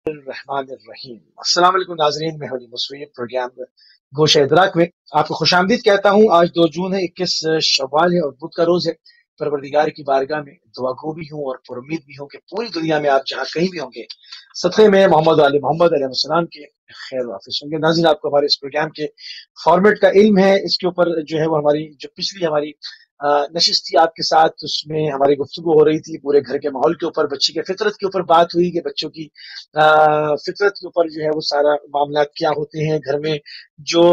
الرحمن الرحیم۔ السلام علیکم ناظرین، میں ولی مسوی پروگرام گوشہ ادراک میں آپ کو خوش آمدید کہتا ہوں۔ آج 2 جون ہے، 21 شوال ہے اور بدھ کا روز ہے۔ پروردگار کی بارگاہ میں دعا گو بھی ہوں اور پر امید بھی ہوں کہ پوری دنیا میں آپ جہاں کہیں بھی ہوں گے صدقے میں محمد علی محمد علیہ السلام کے خیر واپس ہوں گے۔ ناظرین، آپ کو ہمارے اس پروگرام کے فارمیٹ کا علم ہے، اس کے اوپر جو ہے وہ ہماری جو پچھلی ہماری نشست تھی آپ کے ساتھ، اس میں ہماری گفتگو ہو رہی تھی پورے گھر کے ماحول کے اوپر، بچے کے فطرت کے اوپر بات ہوئی کہ بچوں کی فطرت کے اوپر جو ہے وہ سارا معاملات کیا ہوتے ہیں، گھر میں جو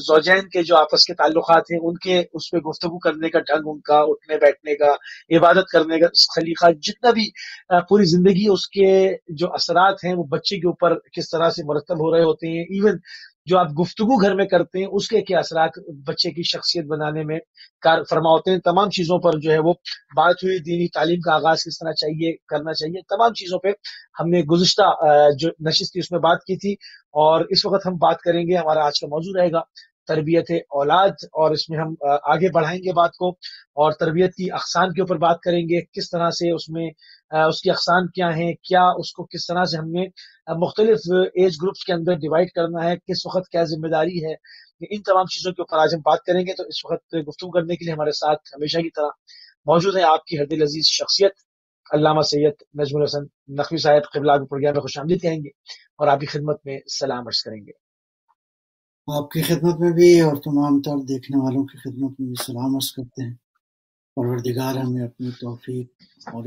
زوجین کے جو آپس کے تعلقات ہیں ان کے اس پہ گفتگو کرنے کا ڈھنگ، ان کا اٹھنے بیٹھنے کا، عبادت کرنے کا سلیقہ، جتنا بھی پوری زندگی اس کے جو اثرات ہیں وہ بچے کے اوپر کس طرح سے مرتب ہو رہے ہوتے ہیں، ایون جو آپ گفتگو گھر میں کرتے ہیں اس کے کیا اثرات بچے کی شخصیت بنانے میں کار فرما ہوتے ہیں، تمام چیزوں پر جو ہے وہ بات ہوئی۔ دینی تعلیم کا آغاز کس طرح کرنا چاہیے، تمام چیزوں پہ ہم نے گزشتہ جو نشست تھی اس میں بات کی تھی، اور اس وقت ہم بات کریں گے، ہمارا آج کا موضوع رہے گا تربیت اولاد، اور اس میں ہم آگے بڑھائیں گے بات کو، اور تربیت کی اقسام کے اوپر بات کریں گے، کس طرح سے اس میں اس کی اقسام کیا ہیں، کیا اس کو کس طرح سے ہم نے مختلف ایج گروپس کے اندر ڈیوائڈ کرنا ہے، کس وقت کیا ذمہ داری ہے، ان تمام چیزوں کے اوپر آج ہم بات کریں گے۔ تو اس وقت گفتگو کرنے کے لیے ہمارے ساتھ ہمیشہ کی طرح موجود ہے آپ کی ہردل عزیز شخصیت علامہ سید نجم الحسن نقوی صاحب، قبلہ کے پروگرام میں خوش آمدید کہیں گے اور آپ کی خدمت میں سلام عرض کریں گے۔ آپ کی خدمت میں بھی اور تمام تر دیکھنے والوں کی خدمت میں بھی سلام عرض کرتے ہیں۔ پروردگار ہمیں اپنی توفیق اور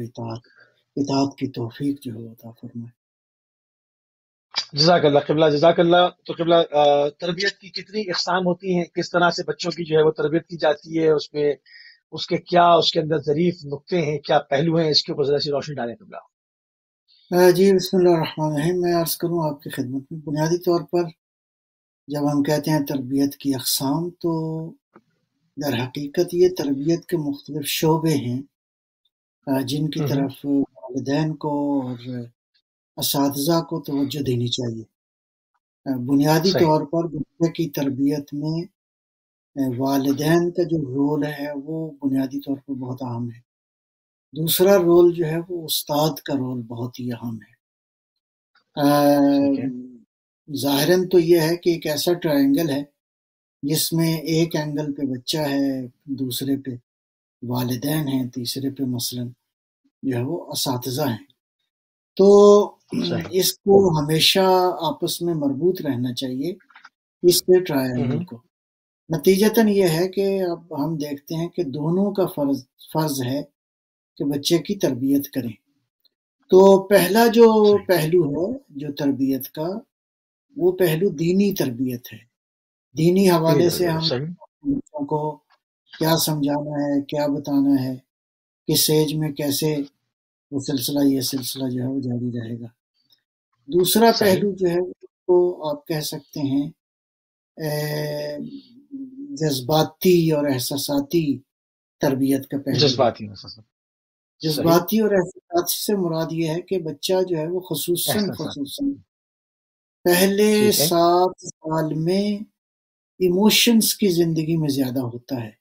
اطاعت کی توفیق جو ہے عطا فرمائے۔ جزاک اللہ قبلہ، جزاک اللہ۔ تو قبلہ، تربیت کی کتنی اقسام ہوتی ہیں، کس طرح سے بچوں کی جو ہے وہ تربیت کی جاتی ہے، اس میں اس کے کیا اس کے اندر ظریف نقطے ہیں، کیا پہلو ہیں، اس کے اوپر ذرا سی روشنی ڈالیں قبلہ۔ جی بسم اللہ الرحمن الرحیم۔ میں عرض کروں آپ کی خدمت میں، بنیادی طور پر جب ہم کہتے ہیں تربیت کی اقسام، تو در حقیقت یہ تربیت کے مختلف شعبے ہیں جن کی طرف والدین کو اور اساتذہ کو توجہ دینی چاہیے۔ بنیادی صحیح، طور پر بچے کی تربیت میں والدین کا جو رول ہے وہ بنیادی طور پر بہت اہم ہے۔ دوسرا رول جو ہے وہ استاد کا رول بہت ہی اہم ہے۔ ٹھیک ہے، ظاہراً تو یہ ہے کہ ایک ایسا ٹرائنگل ہے جس میں ایک اینگل پہ بچہ ہے، دوسرے پہ والدین ہیں، تیسرے پہ مثلاً جو ہے وہ اساتذہ ہیں۔ تو صحیح، اس کو ہمیشہ آپس میں مربوط رہنا چاہیے، اس پہ ٹرائنگل کو۔ نتیجتاً یہ ہے کہ اب ہم دیکھتے ہیں کہ دونوں کا فرض ہے کہ بچے کی تربیت کریں۔ تو پہلا جو صحیح، پہلو ہے جو تربیت کا، وہ پہلو دینی تربیت ہے۔ دینی حوالے سے ہم صحیح، بچوں کو کیا سمجھانا ہے، کیا بتانا ہے، کس ایج میں کیسے وہ یہ سلسلہ جو ہے وہ جاری رہے گا۔ دوسرا صحیح، پہلو جو ہے وہ آپ کہہ سکتے ہیں جذباتی اور احساساتی تربیت کا پہلو ہے۔ جذباتی محسوس، صحیح، جذباتی اور احساساتی سے مراد یہ ہے کہ بچہ جو ہے وہ خصوصاً احساساتی، پہلے ٹھیک ہے، 7 سال میں ایموشنز کی زندگی میں زیادہ ہوتا ہے۔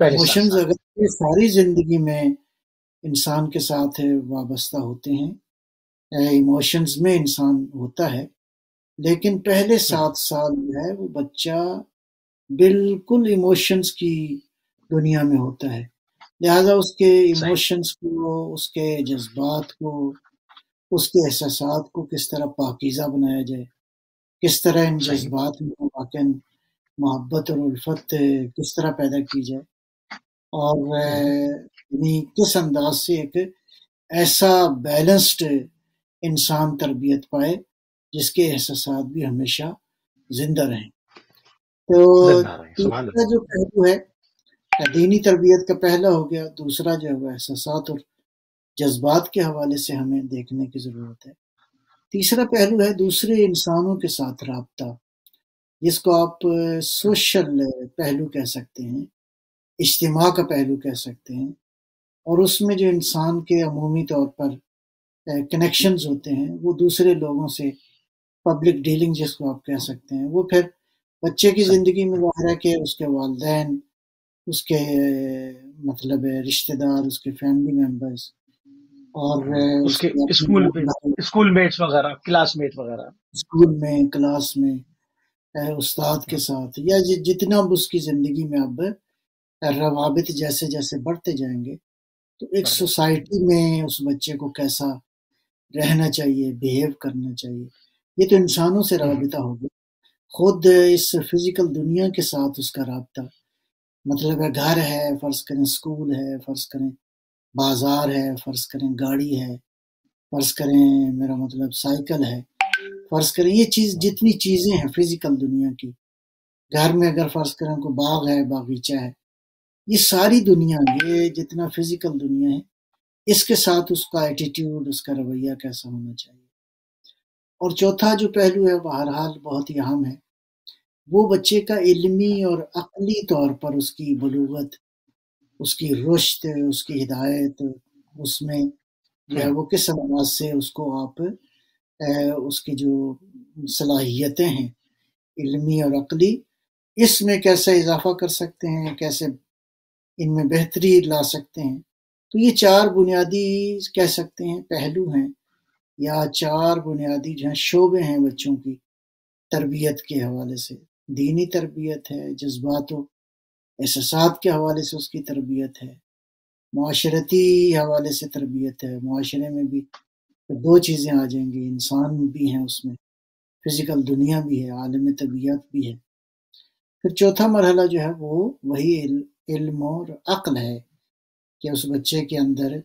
پہلے 7 ایموشنز سال اگر یہ ساری زندگی میں انسان کے ساتھ وابستہ ہوتے ہیں، ایموشنز میں انسان ہوتا ہے، لیکن پہلے 7 سال جو ہے وہ بچہ بالکل ایموشنز کی دنیا میں ہوتا ہے، لہذا اس کے صحیح، ایموشنز کو، اس کے جذبات کو، اس کے احساسات کو کس طرح پاکیزہ بنایا جائے، کس طرح ان صحیح، جذبات میں واقعاً محبت اور الفت کس طرح پیدا کی جائے، اور یعنی کس انداز سے ایک ایسا بیلنسڈ انسان تربیت پائے جس کے احساسات بھی ہمیشہ زندہ رہیں۔ تو زندہ رہے، سبحان تیسرا اللہ، جو پہلو ہے دینی تربیت کا پہلا ہو گیا، دوسرا جو ہے وہ احساسات اور جذبات کے حوالے سے ہمیں دیکھنے کی ضرورت ہے۔ تیسرا پہلو ہے دوسرے انسانوں کے ساتھ رابطہ، جس کو آپ سوشل پہلو کہہ سکتے ہیں، اجتماع کا پہلو کہہ سکتے ہیں، اور اس میں جو انسان کے عمومی طور پر کنیکشنز ہوتے ہیں وہ دوسرے لوگوں سے، پبلک ڈیلنگ جس کو آپ کہہ سکتے ہیں، وہ پھر بچے کی صحیح، زندگی میں ظاہر ہے کہ اس کے والدین، اس کے مطلب رشتہ دار، اس کے فیملی ممبرز، اور اس اس کے کے اپنے اسکول میٹس وغیرہ، کلاس میٹ وغیرہ. اسکول میں، کلاس میں، استاد کے ساتھ، یا جتنا بھی اس کی زندگی میں اب روابط جیسے جیسے بڑھتے جائیں گے، تو ایک سوسائٹی میں اس بچے کو کیسا رہنا چاہیے، بیہیو کرنا چاہیے، یہ تو انسانوں سے رابطہ ہوگا. خود اس فزیکل دنیا کے ساتھ اس کا رابطہ، مطلب ہے گھر ہے، فرض کریں اسکول ہے، فرض کریں بازار ہے، فرض کریں گاڑی ہے، فرض کریں میرا مطلب سائیکل ہے، فرض کریں یہ چیز، جتنی چیزیں ہیں فزیکل دنیا کی، گھر میں اگر فرض کریں کوئی باغ ہے، باغیچہ ہے، یہ ساری دنیا، یہ جتنا فزیکل دنیا ہے، اس کے ساتھ اس کا ایٹیٹیوڈ، اس کا رویہ کیسا ہونا چاہیے. اور چوتھا جو پہلو ہے بہرحال بہت ہی اہم ہے، وہ بچے کا علمی اور عقلی طور پر اس کی بلوغت، اس کی رشد، اس کی ہدایت، اس میں جو ہے وہ کس انداز سے اس کو آپ اس کی جو صلاحیتیں ہیں علمی اور عقلی، اس میں کیسے اضافہ کر سکتے ہیں، کیسے ان میں بہتری لا سکتے ہیں. تو یہ چار بنیادی کہہ سکتے ہیں پہلو ہیں، یا چار بنیادی جو ہیں شعبے ہیں بچوں کی تربیت کے حوالے سے. دینی تربیت ہے، جذبات و احساسات کے حوالے سے اس کی تربیت ہے، معاشرتی حوالے سے تربیت ہے، معاشرے میں بھی دو چیزیں آ جائیں گی، انسان بھی ہیں اس میں، فزیکل دنیا بھی ہے، عالم طبیعت بھی ہے. پھر چوتھا مرحلہ جو ہے وہ وہی علم اور عقل ہے، کہ اس بچے کے اندر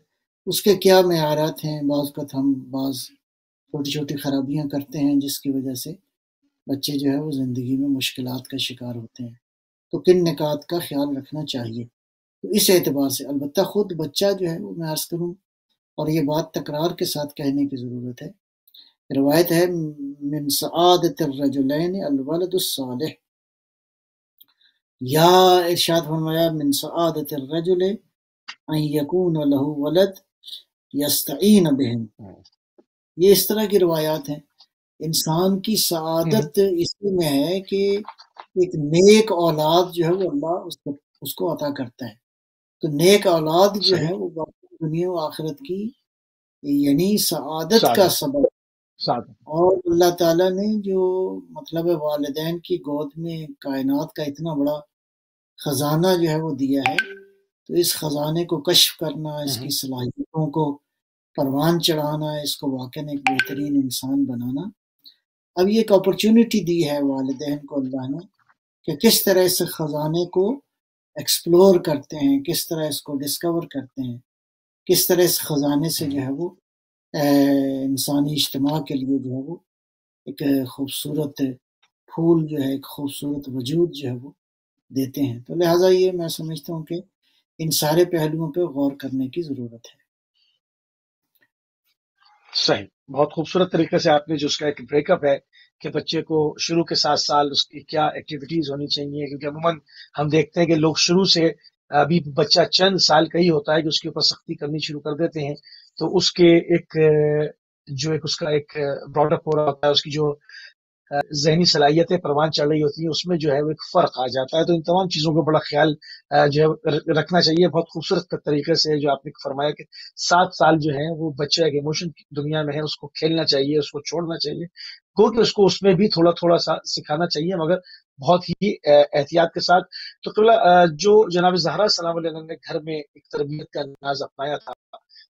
اس کے کیا معیارات ہیں. بعض اوقات ہم بعض چھوٹی چھوٹی خرابیاں کرتے ہیں جس کی وجہ سے بچے جو ہے وہ زندگی میں مشکلات کا شکار ہوتے ہیں، تو کن نکات کا خیال رکھنا چاہیے. تو اس اعتبار سے البتہ خود بچہ جو ہے وہ میں عرض کروں، اور یہ بات تکرار کے ساتھ کہنے کی ضرورت ہے، روایت ہے من سعادت الرجلین الولد الصالح، یا ارشاد فرمایا من سعادت الرجل ان یکون له ولد یستعین بہم. یہ اس طرح کی روایات ہیں. انسان کی سعادت اسی میں ہے کہ ایک نیک اولاد جو ہے وہ اللہ اس کو عطا کرتا ہے. تو نیک اولاد جو ہے وہ دنیا و آخرت کی یعنی سعادت کا سبب. اور اللہ تعالیٰ نے جو مطلب والدین کی گود میں کائنات کا اتنا بڑا خزانہ جو ہے وہ دیا ہے، تو اس خزانے کو کشف کرنا، اس کی صلاحیتوں کو پروان چڑھانا، اس کو واقعاً ایک بہترین انسان بنانا. اب یہ ایک اپرچونٹی دی ہے والدین کو اللہ نے، کہ کس طرح اس خزانے کو ایکسپلور کرتے ہیں، کس طرح اس کو ڈسکور کرتے ہیں، کس طرح اس خزانے سے جو ہے وہ انسانی اجتماع کے لیے جو ہے وہ ایک خوبصورت پھول جو ہے، ایک خوبصورت وجود جو ہے وہ دیتے ہیں. تو لہٰذا یہ میں سمجھتا ہوں کہ ان سارے پہلوؤں پہ غور کرنے کی ضرورت ہے. صحیح، بہت خوبصورت طریقے سے آپ نے جو اس کا ایک بریک اپ ہے کہ بچے کو شروع کے 7 سال اس کی کیا ایکٹیویٹیز ہونی چاہیے، کیونکہ عموماً ہم دیکھتے ہیں کہ لوگ شروع سے ابھی بچہ چند سال کا ہی ہوتا ہے کہ اس کے اوپر سختی کرنی شروع کر دیتے ہیں، تو اس کے ایک جو ایک اس کا ایک براڈ اپ ہو رہا ہوتا ہے، اس کی جو ذہنی صلاحیتیں پروان چڑھ رہی ہوتی ہیں، اس میں جو ہے وہ ایک فرق آ جاتا ہے. تو ان تمام چیزوں کو بڑا خیال جو ہے رکھنا چاہیے. بہت خوبصورت طریقے سے جو آپ نے فرمایا کہ 7 سال جو ہے وہ بچہ ایک ایموشن کی دنیا میں ہے، اس کو کھیلنا چاہیے، اس کو چھوڑنا چاہیے، گو کہ اس کو اس میں بھی تھوڑا تھوڑا سا سکھانا چاہیے، مگر بہت ہی احتیاط کے ساتھ. تو قبلہ جو جناب زہرا سلام علیہ نے گھر میں ایک تربیت کا انداز اپنایا تھا،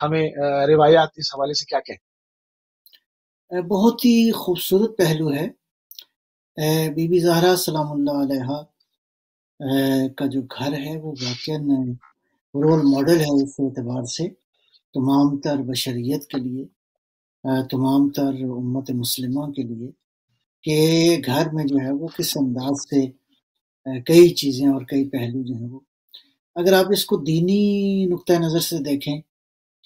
ہمیں روایات اس حوالے سے کیا کہیں؟ بہت ہی خوبصورت پہلو ہے. بی بی زہرا سلام اللہ علیہا کا جو گھر ہے وہ واقعاً رول ماڈل ہے اس اعتبار سے تمام تر بشریت کے لیے، تمام تر امت مسلمہ کے لیے، کہ گھر میں جو ہے وہ کس انداز سے کئی چیزیں اور کئی پہلو جو ہیں وہ، اگر آپ اس کو دینی نقطہ نظر سے دیکھیں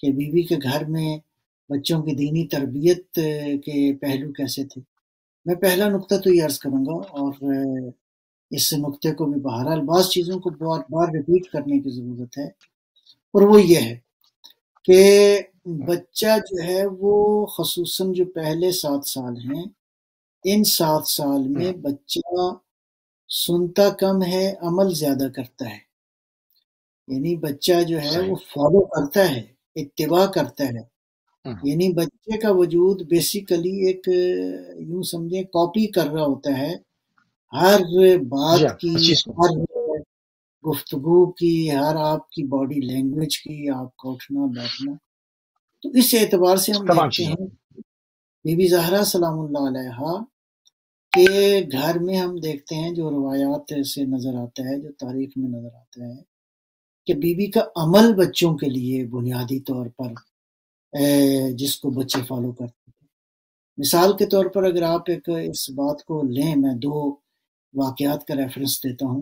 کہ بیوی کے گھر میں بچوں کی دینی تربیت کے پہلو کیسے تھے، میں پہلا نقطہ تو یہ عرض کروں گا، اور اس نقطے کو بھی بہرحال بعض چیزوں کو بار بار ریپیٹ کرنے کی ضرورت ہے، اور وہ یہ ہے کہ بچہ جو ہے وہ خصوصاً جو پہلے 7 سال ہیں، ان 7 سال میں بچہ سنتا کم ہے، عمل زیادہ کرتا ہے. یعنی بچہ جو ہے وہ فالو کرتا ہے، اتباع کرتا ہے. یعنی بچے کا وجود بیسیکلی ایک یوں سمجھیں کاپی کر رہا ہوتا ہے ہر بات کی، ہر گفتگو کی، ہر آپ کی باڈی لینگویج کی، آپ کا اٹھنا بیٹھنا. تو اس اعتبار سے ہم دیکھتے ہیں بی بی زہرا سلام اللہ علیہا کے گھر میں ہم دیکھتے ہیں جو روایات سے نظر آتا ہے، جو تاریخ میں نظر آتا ہے کہ بی بی کا عمل بچوں کے لیے بنیادی طور پر جس کو بچے فالو کرتے تھے. مثال کے طور پر اگر آپ ایک اس بات کو لیں، میں 2 واقعات کا ریفرنس دیتا ہوں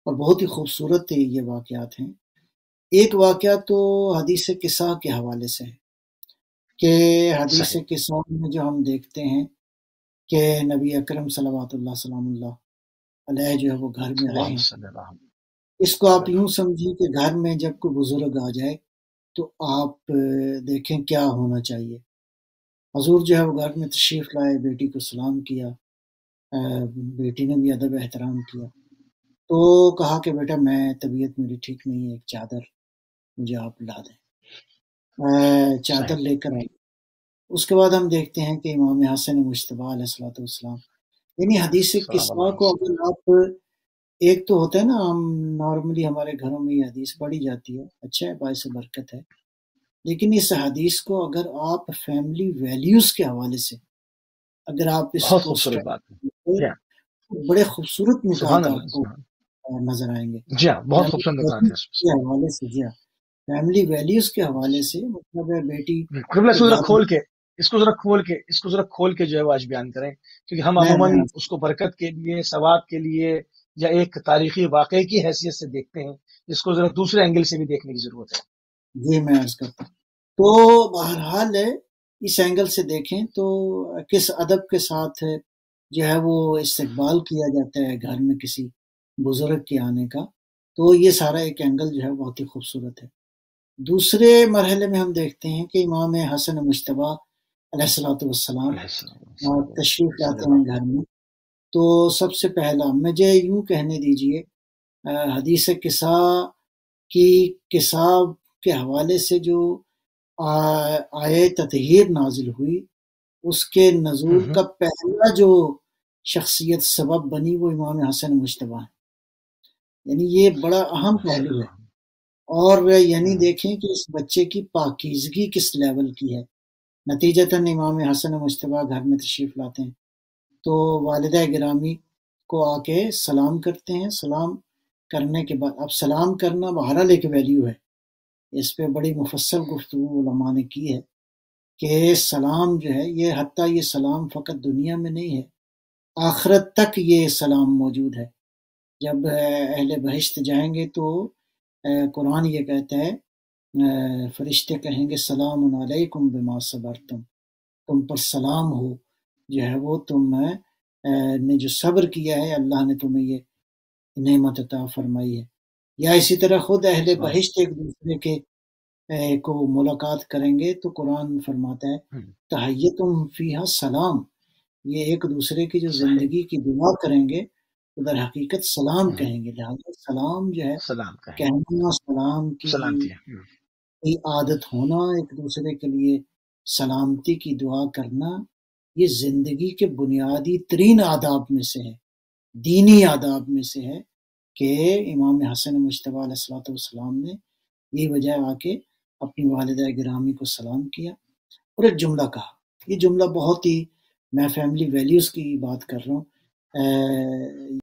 اور بہت ہی خوبصورت یہ واقعات ہیں. ایک واقعہ تو حدیث قصہ کے حوالے سے ہے کہ حدیث قصہ میں جو ہم دیکھتے ہیں کہ نبی اکرم صلوات اللہ سلام اللہ علیہ جو ہے وہ گھر میں آئے ہیں. اس کو آپ یوں سمجھیں کہ گھر میں جب کوئی بزرگ آ جائے تو آپ دیکھیں کیا ہونا چاہیے. حضور جو ہے وہ گھر میں تشریف لائے، بیٹی کو سلام کیا، بیٹی نے بھی ادب احترام کیا، تو کہا کہ بیٹا میں طبیعت میری ٹھیک نہیں ہے، ایک چادر مجھے آپ لا دیں. چادر لے کر آئی. اس کے بعد ہم دیکھتے ہیں کہ امام حسن مجتبیٰ علیہ الصلوۃ والسلام، یعنی حدیث قصہ کو اگر آپ، ایک تو ہوتا ہے نا ہم نارملی ہمارے گھروں میں یہ حدیث پڑھی جاتی ہے، اچھا ہے، باعث برکت ہے، لیکن اس حدیث کو اگر آپ فیملی ویلیوز کے حوالے سے اگر آپ اس کو بڑے خوبصورت نکات آپ کو نظر آئیں گے. جی ہاں، بہت خوبصورت نکات کے حوالے سے. جی ہاں، فیملی ویلیوز کے حوالے سے مطلب ہے بیٹی اس کو ذرا کھول کے جو ہے وہ آج بیان کریں، کیونکہ ہم عموماً اس کو برکت کے لیے، ثواب کے لیے یا ایک تاریخی واقعے کی حیثیت سے دیکھتے ہیں، اس کو ذرا دوسرے اینگل سے بھی دیکھنے کی ضرورت ہے. جی میں عرض کرتا ہوں. تو بہرحال اس اینگل سے دیکھیں تو کس ادب کے ساتھ جو ہے وہ استقبال کیا جاتا ہے گھر میں کسی بزرگ کے آنے کا، تو یہ سارا ایک اینگل جو ہے بہت ہی خوبصورت ہے. دوسرے مرحلے میں ہم دیکھتے ہیں کہ امام حسن مجتبیٰ علیہ الصلوۃ والسلام تشریف لاتے ہیں گھر میں. تو سب سے پہلا مجھے یوں کہنے دیجئے، حدیث قصہ کی قصہ کے حوالے سے جو آیے تطہیر نازل ہوئی، اس کے نزول کا پہلا جو شخصیت سبب بنی وہ امام حسن مجتبیٰ ہے. یعنی یہ بڑا اہم پہلو ہے. اور یعنی دیکھیں کہ اس بچے کی پاکیزگی کس لیول کی ہے. نتیجتاً امام حسن مجتبیٰ گھر میں تشریف لاتے ہیں تو والدہ گرامی کو آ کے سلام کرتے ہیں. سلام کرنے کے بعد، اب سلام کرنا بہرحال ایک ویلیو ہے، اس پہ بڑی مفصل گفتگو علماء نے کی ہے کہ سلام جو ہے یہ حتیٰ یہ سلام فقط دنیا میں نہیں ہے، آخرت تک یہ سلام موجود ہے. جب اہل بہشت جائیں گے تو قرآن یہ کہتا ہے، فرشتے کہیں گے سلام علیکم بما صبرتم، تم پر سلام ہو، جو ہے وہ تم نے جو صبر کیا ہے اللہ نے تمہیں یہ نعمت عطا فرمائی ہے. یا اسی طرح خود اہل بہشت ایک دوسرے کے کو ملاقات کریں گے تو قرآن فرماتا ہے تحیتم فیہا سلام، یہ ایک دوسرے کی جو زندگی کی دعا کریں گے تو در حقیقت سلام کہیں گے. لہٰذا سلام جو ہے کہنا، سلام کی عادت ہونا، ایک دوسرے کے لیے سلامتی کی دعا کرنا، یہ زندگی کے بنیادی ترین آداب میں سے ہے، دینی آداب میں سے ہے کہ امام حسن مجتبیٰ علیہ الصلوۃ والسلام نے یہ وجہ آ کے اپنی والدہ گرامی کو سلام کیا اور ایک جملہ کہا. یہ جملہ بہت ہی، میں فیملی ویلیوز کی بات کر رہا ہوں،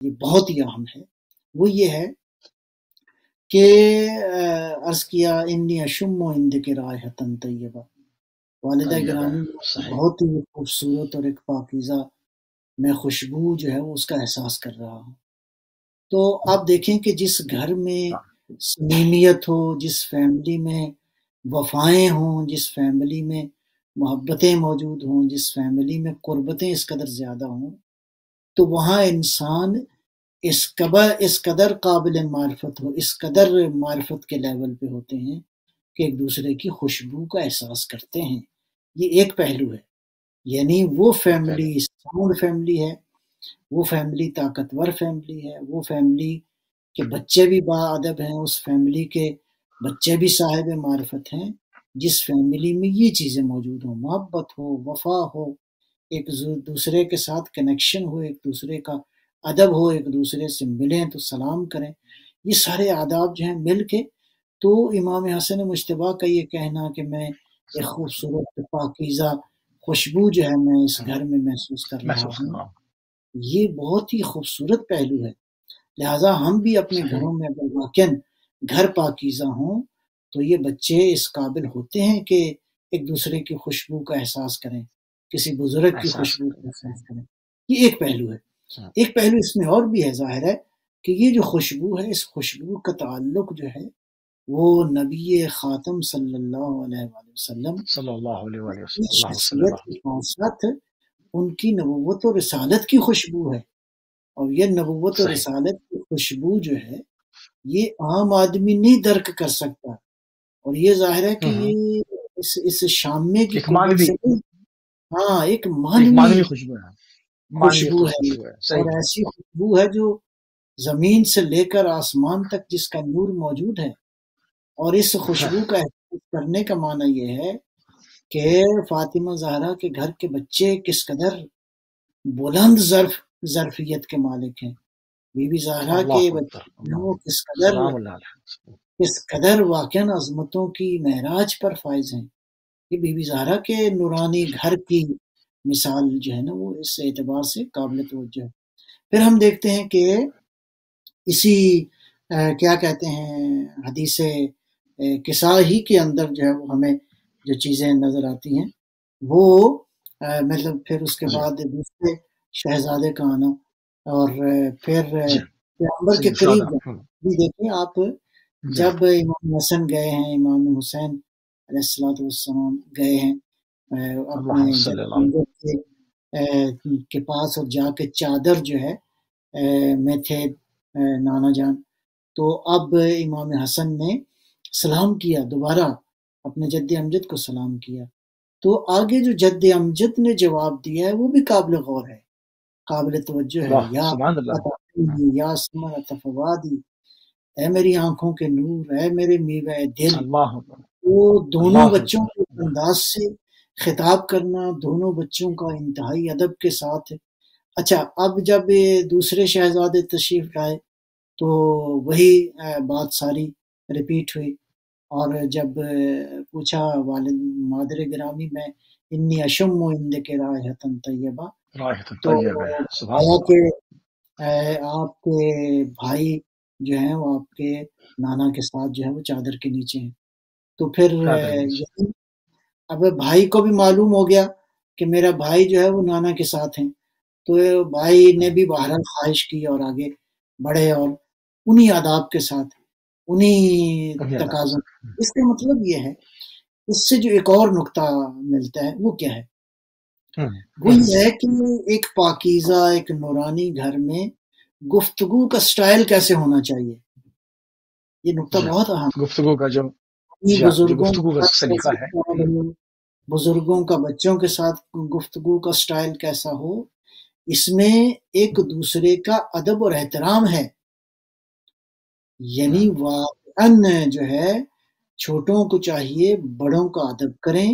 یہ بہت ہی اہم ہے. وہ یہ ہے کہ عرض کیا انی اشم عندک رائحۃ طیبہ، والدہ گرامی بہت ہی خوبصورت اور ایک پاکیزہ میں خوشبو جو ہے وہ اس کا احساس کر رہا ہوں. تو آپ دیکھیں کہ جس گھر میں صمیمیت ہو، جس فیملی میں وفائیں ہوں، جس فیملی میں محبتیں موجود ہوں، جس فیملی میں قربتیں اس قدر زیادہ ہوں، تو وہاں انسان اس قدر قابل معرفت ہو، اس قدر معرفت کے لیول پہ ہوتے ہیں کہ ایک دوسرے کی خوشبو کا احساس کرتے ہیں. یہ ایک پہلو ہے. یعنی وہ فیملی ساؤنڈ فیملی ہے، وہ فیملی طاقتور فیملی ہے، وہ فیملی کے بچے بھی با ادب ہیں، اس فیملی کے بچے بھی صاحب معرفت ہیں، جس فیملی میں یہ چیزیں موجود ہوں، محبت ہو، وفا ہو، ایک دوسرے کے ساتھ کنیکشن ہو، ایک دوسرے کا ادب ہو، ایک دوسرے سے ملیں تو سلام کریں، یہ سارے آداب جو ہیں مل کے تو امام حسن مجتبیٰ کا یہ کہنا کہ میں ایک خوبصورت پاکیزہ خوشبو جو ہے میں اس گھر میں محسوس کر رہا ہوں، یہ بہت ہی خوبصورت پہلو ہے۔ لہٰذا ہم بھی اپنے گھروں میں اگر واقعاً گھر پاکیزہ ہوں تو یہ بچے اس قابل ہوتے ہیں کہ ایک دوسرے کی خوشبو کا احساس کریں، کسی بزرگ کی خوشبو کا احساس کریں، یہ ایک پہلو ہے۔ ایک پہلو اس میں اور بھی ہے، ظاہر ہے کہ یہ جو خوشبو ہے، اس خوشبو کا تعلق جو ہے وہ نبی خاتم صلی اللہ علیہ وآلہ وسلم کی شخصیت کے ساتھ ان کی نبوت و رسالت کی خوشبو ہے، اور یہ نبوت و رسالت کی خوشبو جو ہے یہ عام آدمی نہیں درک کر سکتا، اور یہ ظاہر ہے کہ یہ اس شامے کی قوت سے ہاں ایک مانوی خوشبو ہے، اور ایسی خوشبو ہے جو زمین سے لے کر آسمان تک جس کا نور موجود ہے، اور اس خوشبو کا احساس کرنے کا معنی یہ ہے کہ فاطمہ زہرا کے گھر کے بچے کس قدر بلند ظرفیت کے مالک ہیں، بی بی زہرا کے بچے کس قدر واقعاً عظمتوں کی معراج پر فائز ہیں، یہ بی بی زہرا کے نورانی گھر کی مثال جو ہے نا وہ اس اعتبار سے قابل توجہ ہے۔ پھر ہم دیکھتے ہیں کہ اسی کیا کہتے ہیں حدیث قصہ ہی کے اندر جو ہے وہ ہمیں جو چیزیں نظر آتی ہیں وہ مطلب پھر اس کے بعد دوسرے شہزادے کا آنا، اور پھر پیغمبر کے قریب بھی دیکھیں آپ، جب امام حسن گئے ہیں، امام حسین علیہ السلام گئے ہیں اپنے کے پاس، اور جا کے چادر جو ہے میں تھے نانا جان، تو اب امام حسن نے سلام کیا، دوبارہ اپنے جد امجد کو سلام کیا، تو آگے جو جد امجد نے جواب دیا ہے وہ بھی قابل غور ہے، قابل توجہ ہے، یا ثمرۃ فؤادی، اے میری آنکھوں کے نور، اے میرے میوہ دل، وہ دونوں بچوں کے انداز سے خطاب کرنا، دونوں بچوں کا انتہائی ادب کے ساتھ۔ اچھا، اب جب دوسرے شہزادے تشریف لائے تو وہی بات ساری ریپیٹ ہوئی، اور جب پوچھا والد مادر گرامی میں انی اشم و اندک رائحۃ طیبہ، تو آیا کہ آپ کے بھائی جو ہیں وہ آپ کے نانا کے ساتھ جو ہے وہ چادر کے نیچے ہیں، تو پھر اب بھائی کو بھی معلوم ہو گیا کہ میرا بھائی جو ہے وہ نانا کے ساتھ ہیں، تو بھائی نے بھی بہرحال خواہش کی اور آگے بڑھے، اور انہی آداب کے ساتھ انہی تقاضوں۔ اس کا مطلب یہ ہے، اس سے جو ایک اور نقطہ ملتا ہے وہ کیا ہے، وہ یہ ہے کہ ایک پاکیزہ ایک نورانی گھر میں گفتگو کا سٹائل کیسے ہونا چاہیے، یہ نقطہ بہت اہم، گفتگو کا جو بزرگوں کا بچوں کے ساتھ گفتگو کا سٹائل کیسا ہو، اس میں ایک دوسرے کا ادب اور احترام ہے، یعنی واقعاً جو ہے چھوٹوں کو چاہیے بڑوں کا ادب کریں،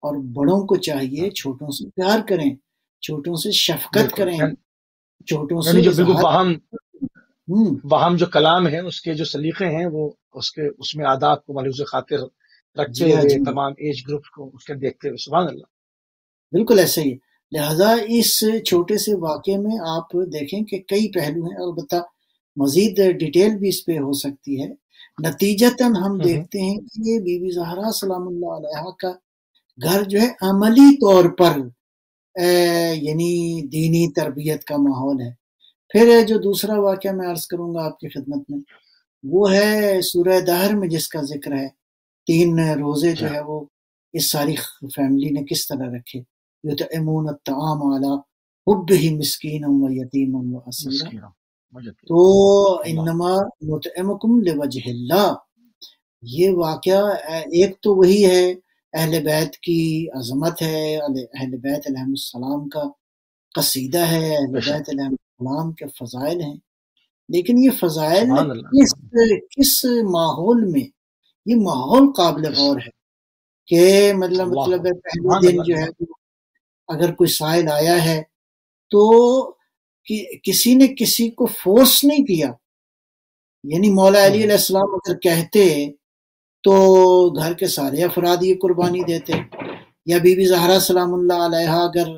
اور بڑوں کو چاہیے چھوٹوں سے پیار کریں، چھوٹوں سے شفقت کریں، چھوٹوں سے وہم جو کلام ہے اس کے جو سلیقے ہیں وہ اس میں آداب کو ملحوظ خاطر رکھتے ہوئے تمام ایج گروپ کو اس کے دیکھتے ہوئے، سبحان اللہ، بالکل ایسا ہی ہے۔ لہٰذا اس چھوٹے سے واقعے میں آپ دیکھیں کہ کئی پہلو ہیں، البتہ مزید ڈیٹیل بھی اس پہ ہو سکتی ہے۔ نتیجتاً ہم دیکھتے ہیں کہ یہ بی بی زہرا سلام اللہ علیہ کا گھر جو ہے عملی طور پر یعنی دینی تربیت کا ماحول ہے۔ پھر جو دوسرا واقعہ میں عرض کروں گا آپ کی خدمت میں، وہ ہے سورہ دہر میں جس کا ذکر ہے، 3 روزے جو ہے وہ اس ساری فیملی نے کس طرح رکھے، یطعمون الطعام علی حبہ مسکینا و یتیما و اسیرا، تو انما نطعمکم لوجہ اللہ، یہ واقعہ ایک تو وہی ہے اہل بیت کی عظمت ہے، اہل بیت علیہ السلام کا قصیدہ ہے، اہل بیت علیہ السلام کے فضائل ہیں، لیکن یہ فضائل کس ماحول میں، یہ ماحول قابل غور ہے کہ مطلب اللہ ہے پہلے سبحان دن اللہ جو ہے اگر کوئی سائل آیا ہے تو کسی نے کسی کو فورس نہیں کیا، یعنی مولا علی علیہ السلام اگر کہتے تو گھر کے سارے افراد یہ قربانی دیتے، یا بی بی زہرا سلام اللہ علیہ اگر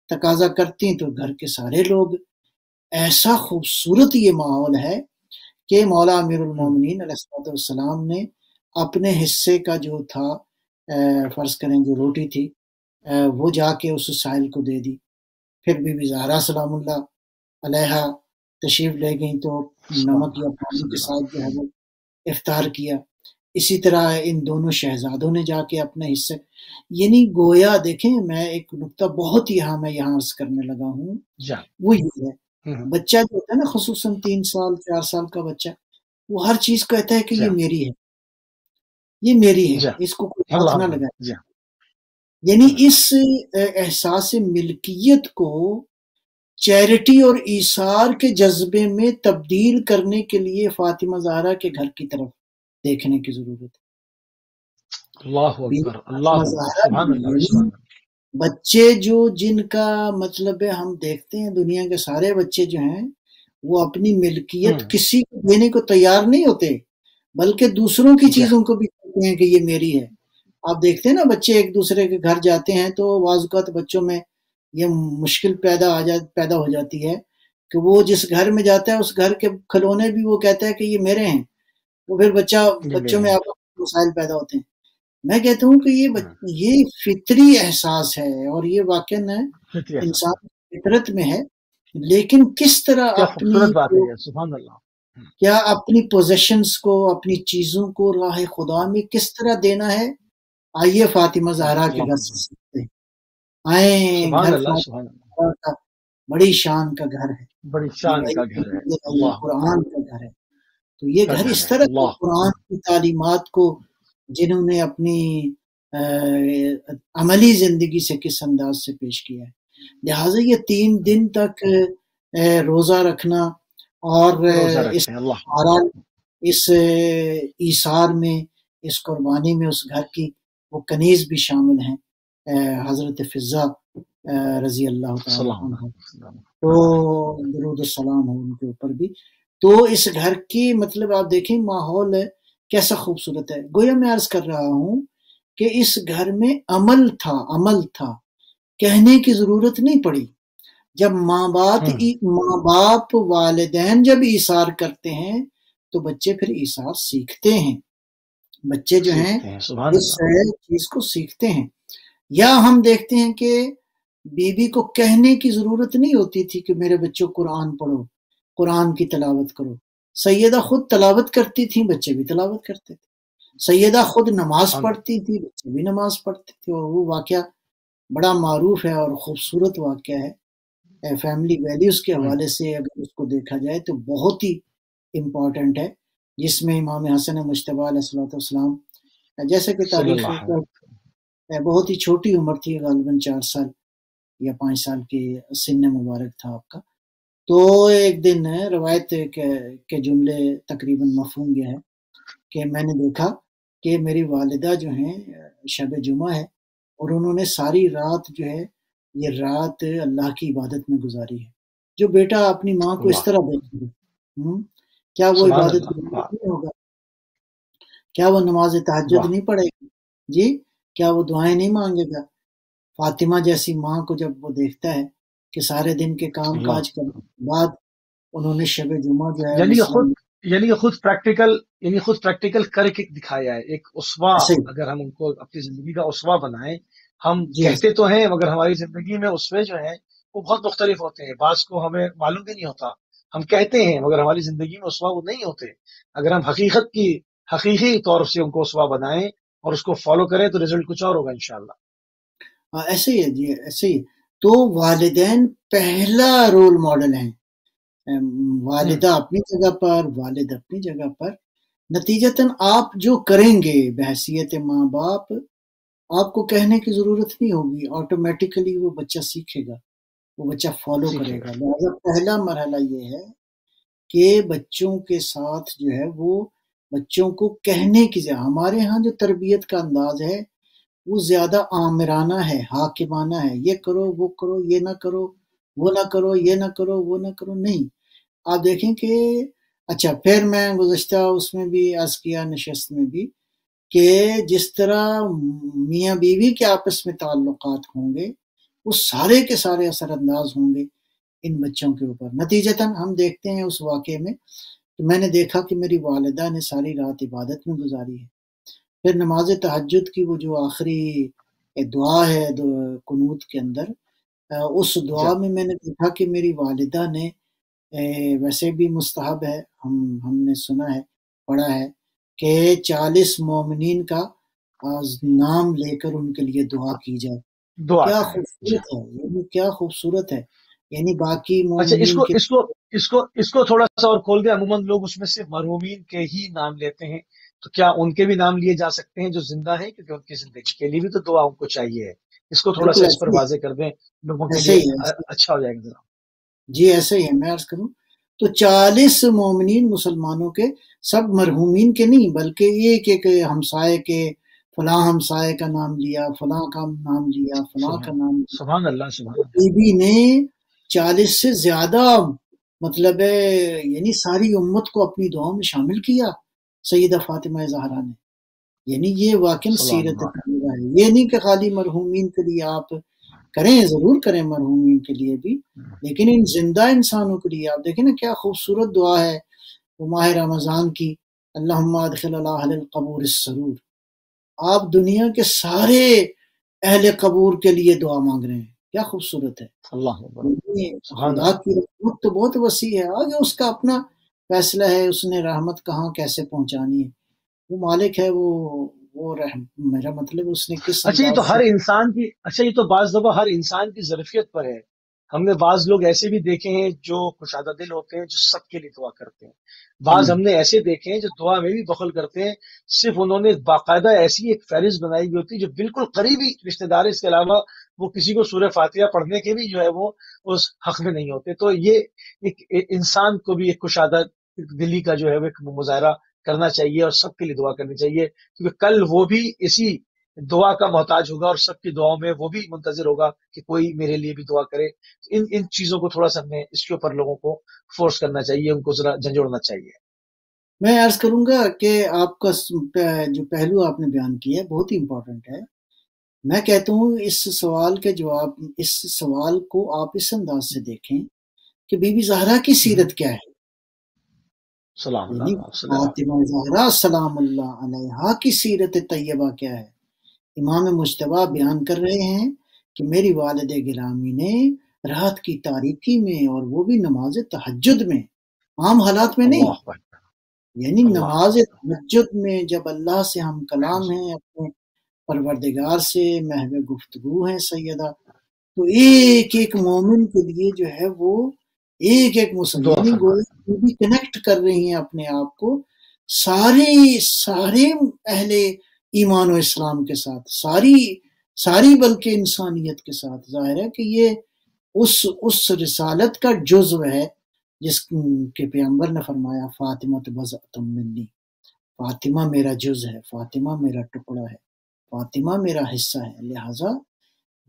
تقاضا کرتی تو گھر کے سارے لوگ۔ ایسا خوبصورت یہ ماحول ہے کہ مولا امیر المومنین علیہ السلام نے اپنے حصے کا جو تھا فرض کریں جو روٹی تھی وہ جا کے اس سائل کو دے دی، پھر بی بی زہرا سلام اللہ علیہ تشریف لے گئیں تو نمک یا پانی کے ساتھ جو ہے وہ افطار کیا، اسی طرح ان دونوں شہزادوں نے جا کے اپنے حصے، یعنی گویا دیکھیں میں ایک نقطہ بہت میں یہاں عرض کرنے لگا ہوں، وہ یہ ہے بچہ جو ہوتا ہے نا خصوصاً 3 سال 4 سال کا بچہ، وہ ہر چیز کہتا ہے کہ یہ میری ہے، یہ میری ہے، اس کو کوئی ہاتھ نہ لگائے، یعنی اس احساس ملکیت کو چیریٹی اور ایثار کے جذبے میں تبدیل کرنے کے لیے فاطمہ زہرا کے گھر کی طرف دیکھنے کی ضرورت ہے۔ اللہ اکبر، اللہ سبحان اللہ۔ بچے جو جن کا مطلب ہے ہم دیکھتے ہیں دنیا کے سارے بچے جو ہیں وہ اپنی ملکیت کسی کو دینے کو تیار نہیں ہوتے، بلکہ دوسروں کی چیزوں کو بھی کہتے ہیں کہ یہ میری ہے۔ آپ دیکھتے ہیں نا بچے ایک دوسرے کے گھر جاتے ہیں تو بعض اوقات بچوں میں یہ مشکل پیدا ہو جاتی ہے کہ وہ جس گھر میں جاتا ہے اس گھر کے کھلونے بھی وہ کہتا ہے کہ یہ میرے ہیں، وہ پھر بچوں میں مسائل پیدا ہوتے ہیں۔ میں کہتا ہوں کہ یہ فطری احساس ہے اور یہ واقعاً انسان کی فطرت میں ہے، لیکن کس طرح کیا اپنی پوزیشنز کو اپنی چیزوں کو راہ خدا میں کس طرح دینا ہے، آئیے فاطمہ زہرا کے گھر سے سیکھتے ہیں، آئیں گھر فاطمہ زہرا کا بڑی شان کا گھر ہے، بڑی شان کا گھر ہے، قرآن کا گھر ہے، تو یہ گھر اس طرح قرآن کی تعلیمات کو جنہوں نے اپنی عملی زندگی سے کس انداز سے پیش کیا ہے، لہٰذا یہ 3 دن تک روزہ رکھنا اور اس ایثار میں اس قربانی میں اس گھر کی وہ کنیز بھی شامل ہیں حضرت فضہ رضی اللہ تعالیٰ عنہ، تو درود السلام ہو ان کے اوپر بھی۔ تو اس گھر کی مطلب آپ دیکھیں ماحول کیسا خوبصورت ہے، گویا میں عرض کر رہا ہوں کہ اس گھر میں عمل تھا، کہنے کی ضرورت نہیں پڑی۔ جب ماں باپ والدین جب ایثار کرتے ہیں تو بچے پھر ایثار سیکھتے ہیں، بچے جو ہیں اس چیز کو سیکھتے ہیں۔ یا ہم دیکھتے ہیں کہ بی بی کو کہنے کی ضرورت نہیں ہوتی تھی کہ میرے بچوں قرآن پڑھو، قرآن کی تلاوت کرو، سیدہ خود تلاوت کرتی تھیں، بچے بھی تلاوت کرتے تھے، سیدہ خود نماز پڑھتی تھی، بچے بھی نماز پڑھتے تھے، اور وہ واقعہ بڑا معروف ہے اور خوبصورت واقعہ ہے، فیملی ویلیوز کے حوالے سے اگر اس کو دیکھا جائے تو بہت ہی امپورٹنٹ ہے، جس میں امام حسن مجتبیٰ علیہ السلام جیسے کہ تاریخ بہت ہی چھوٹی عمر تھی، غالباً 4 سال یا 5 سال کی سن مبارک تھا آپ کا، تو ایک دن روایت کے جملے تقریباً مفہوم یہ ہے کہ میں نے دیکھا کہ میری والدہ جو ہیں شب جمعہ ہے اور انہوں نے ساری رات جو ہے یہ رات اللہ کی عبادت میں گزاری ہے۔ جو بیٹا اپنی ماں کو اس طرح دیکھے گا کیا وہ عبادت نہیں ہوگا؟ کیا وہ نماز تہجد نہیں پڑھے گا؟ جی کیا وہ دعائیں نہیں مانگے گا؟ فاطمہ جیسی ماں کو جب وہ دیکھتا ہے کہ سارے دن کے کام کاج کرنے کے بعد انہوں نے شب جمعہ جو ہے یعنی خود پریکٹیکل کر کے دکھایا ہے، ایک اسوا، اگر ہم ان کو اپنی زندگی کا اسوا بنائیں، ہم کہتے تو ہیں مگر ہماری زندگی میں اسوے جو ہیں وہ بہت مختلف ہوتے ہیں، بعض کو ہمیں معلوم بھی نہیں ہوتا، ہم کہتے ہیں مگر ہماری زندگی میں اسوا وہ نہیں ہوتے، اگر ہم حقیقی طور سے ان کو اسوا بنائیں اور اس کو فالو کریں تو رزلٹ کچھ اور ہوگا انشاءاللہ۔ ایسے ہی ہے جی، ایسے ہی تو والدین پہلا رول ماڈل ہیں، والدہ اپنی جگہ پر، والد اپنی جگہ پر، نتیجتاً آپ جو کریں گے بحیثیت ماں باپ آپ کو کہنے کی ضرورت نہیں ہوگی، آٹومیٹیکلی وہ بچہ سیکھے گا، وہ بچہ فالو کرے گا۔ لہٰذا پہلا مرحلہ یہ ہے کہ بچوں کے ساتھ جو ہے وہ بچوں کو کہنے کی ہمارے ہاں جو تربیت کا انداز ہے وہ زیادہ آمرانہ ہے، حاکمانہ ہے، یہ کرو وہ کرو، یہ نہ کرو وہ نہ کرو، یہ نہ کرو وہ نہ کرو، نہیں۔ آپ دیکھیں کہ اچھا، پھر میں گزشتہ اس میں بھی عرض کیا، نشست میں بھی، کہ جس طرح میاں بیوی کے آپس میں تعلقات ہوں گے وہ سارے کے سارے اثر انداز ہوں گے ان بچوں کے اوپر۔ نتیجتاً ہم دیکھتے ہیں اس واقعے میں کہ میں نے دیکھا کہ میری والدہ نے ساری رات عبادت میں گزاری ہے، پھر نماز تہجد کی وہ جو آخری دعا ہے قنوت کے اندر، اس دعا میں نے دیکھا کہ میری والدہ نے، ویسے بھی مستحب ہے، ہم نے سنا ہے، پڑھا ہے کہ 40 مومنین کا نام لے کر ان کے لیے دعا کی جائے۔ دعا کیا کریں۔ خوبصورت ہے، یعنی کیا خوبصورت ہے، یعنی باقی اچھا، مومنین کے اس کو تھوڑا سا اور کھول دیں۔ عموماً لوگ اس میں سے مرحومین کے ہی نام لیتے ہیں، تو کیا ان کے بھی نام لیے جا سکتے ہیں جو زندہ ہیں؟ کیونکہ ان کی زندگی کے لیے بھی تو دعا ان کو چاہیے ہے۔ اس کو تھوڑا بالکل سا اس پر ایسے ہی واضح کر دیں، لوگوں کے ایسے لیے ہی ہے، اچھا ہو جائے گا ذرا۔ جی ایسے ہی ہے، میں عرض کروں تو 40 مومنین مسلمانوں کے، سب مرحومین کے نہیں، بلکہ ایک ایک ہمسائے کے، فلاں ہمسائے کا نام لیا، فلاں کا نام لیا، فلاں کا نام لیا۔ سبحان اللہ، سبحان اللہ۔ بی بی نے 40 سے زیادہ، مطلب ہے یعنی ساری امت کو اپنی دعاؤں میں شامل کیا سیدہ فاطمہ زہرا نے۔ یعنی یہ واقعی سبحان سیرت اللہ۔ طیبہ ہے، یہ نہیں کہ خالی مرحومین کے لیے آپ کریں، ضرور کریں مرحومین کے لیے بھی، لیکن ان زندہ انسانوں کے لیے آپ دیکھیں نا کیا خوبصورت دعا ہے وہ ماہ رمضان کی، اللہم ادخل علی اہل القبور السرور۔ آپ دنیا کے سارے اہل قبور کے لیے دعا مانگ رہے ہیں، کیا خوبصورت ہے۔ اللہ اکبر، یعنی سبحان خدا اللہ۔ کی رحمت تو بہت وسیع ہے، آگے اس کا اپنا فیصلہ ہے، اس نے رحمت کہاں کیسے پہنچانی ہے، وہ مالک ہے، وہ رحم، میرا مطلب اس نے کس اچھا، یہ انداز تو سے۔ ہر انسان کی، اچھا یہ تو بعض دفعہ ہر انسان کی ظرفیت پر ہے۔ ہم نے بعض لوگ ایسے بھی دیکھے ہیں جو کشادہ دل ہوتے ہیں، جو سب کے لیے دعا کرتے ہیں۔ بعض ہم نے ایسے دیکھے ہیں جو دعا میں بھی بخل کرتے ہیں، صرف انہوں نے باقاعدہ ایسی ایک فہرست بنائی ہوئی ہوتی ہے جو بالکل قریبی رشتہ دار، اس کے علاوہ وہ کسی کو سورہ فاتحہ پڑھنے کے بھی جو ہے وہ اس حق میں نہیں ہوتے۔ تو یہ ایک انسان کو بھی ایک کشادہ دلی کا جو ہے وہ ایک مظاہرہ کرنا چاہیے اور سب کے لیے دعا کرنی چاہیے، کیونکہ کل وہ بھی اسی دعا کا محتاج ہوگا اور سب کی دعاؤں میں وہ بھی منتظر ہوگا کہ کوئی میرے لیے بھی دعا کرے۔ ان چیزوں کو تھوڑا سا ہمیں اس کے اوپر لوگوں کو فورس کرنا چاہیے، ان کو ذرا جھنجھوڑنا چاہیے۔ میں عرض کروں گا کہ آپ کا جو پہلو آپ نے بیان کیا ہے بہت ہی امپورٹنٹ ہے۔ میں کہتا ہوں اس سوال کے جواب، اس سوال کو آپ اس انداز سے دیکھیں کہ بی بی زہرا کی سیرت کیا ہے، سلام یعنی اللہ علیہ۔ فاطمہ زہرا سلام اللہ علیہا کی سیرت طیبہ کیا ہے۔ امام مجتبیٰ بیان کر رہے ہیں کہ میری والد گرامی نے رات کی تاریکی میں، اور وہ بھی نماز تہجد میں، عام حالات میں نہیں، اللہ اکبر، یعنی اللہ نماز اکبر۔ تہجد میں جب اللہ سے ہم کلام ہیں، اپنے پروردگار سے محو گفتگو ہیں سیدہ، تو ایک ایک مومن کے لیے جو ہے وہ ایک ایک مسلم، دعا یعنی فرما گویا وہ بھی کنیکٹ کر رہی ہیں اپنے آپ کو سارے اہل ایمان و اسلام کے ساتھ، ساری بلکہ انسانیت کے ساتھ۔ ظاہر ہے کہ یہ اس رسالت کا جزو ہے جس کے پیغمبر نے فرمایا فاطمہ بضعۃ منی، فاطمہ میرا جز ہے، فاطمہ میرا ٹکڑا ہے، فاطمہ میرا حصہ ہے۔ لہٰذا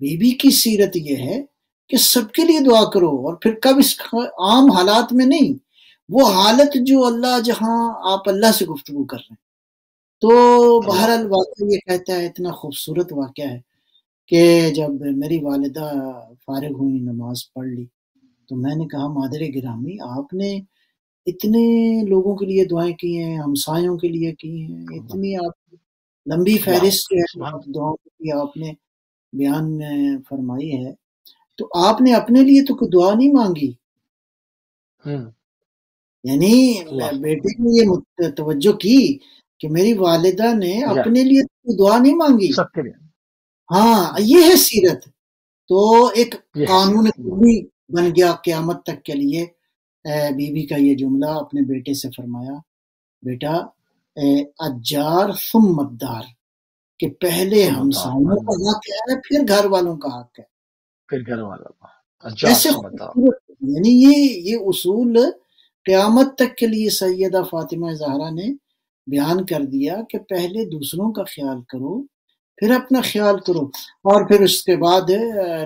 بی بی کی سیرت یہ ہے کہ سب کے لیے دعا کرو، اور پھر کب اس عام حالات میں نہیں، وہ حالت جو اللہ جہاں آپ اللہ سے گفتگو کر رہے ہیں۔ تو اللہ بہرحال واقعہ یہ کہتا ہے، اتنا خوبصورت واقعہ ہے کہ جب میری والدہ فارغ ہوئی، نماز پڑھ لی، تو میں نے کہا مادر گرامی آپ نے اتنے لوگوں کے لیے دعائیں کی ہیں، ہمسایوں کے لیے کی ہیں، اتنی آپ لمبی اللہ فہرست جو اکبر، ہے سبحان آپ دعاؤں کی آپ نے بیان میں فرمائی ہے، تو آپ نے اپنے لیے تو کوئی دعا نہیں مانگی، اللہ۔ یعنی اللہ بیٹے نے یہ توجہ کی کہ میری والدہ نے یا اپنے لیے کوئی دعا نہیں مانگی۔ سب کے لیے، ہاں یہ ہے سیرت، تو ایک یہ قانون حیثیت۔ کلی بن گیا قیامت تک کے لیے۔ بی بی کا یہ جملہ اپنے بیٹے سے فرمایا، بیٹا اجار ثم الدار، کہ پہلے سمجھدار، ہمسایوں کا حق ہے پھر گھر والوں کا حق ہے۔ پھر گھر والا اجار کیسے سمجھدار۔ خوبصورت، یعنی یہ اصول قیامت تک کے لیے سیدہ فاطمہ زہرا نے بیان کر دیا کہ پہلے دوسروں کا خیال کرو پھر اپنا خیال کرو. اور پھر اس کے بعد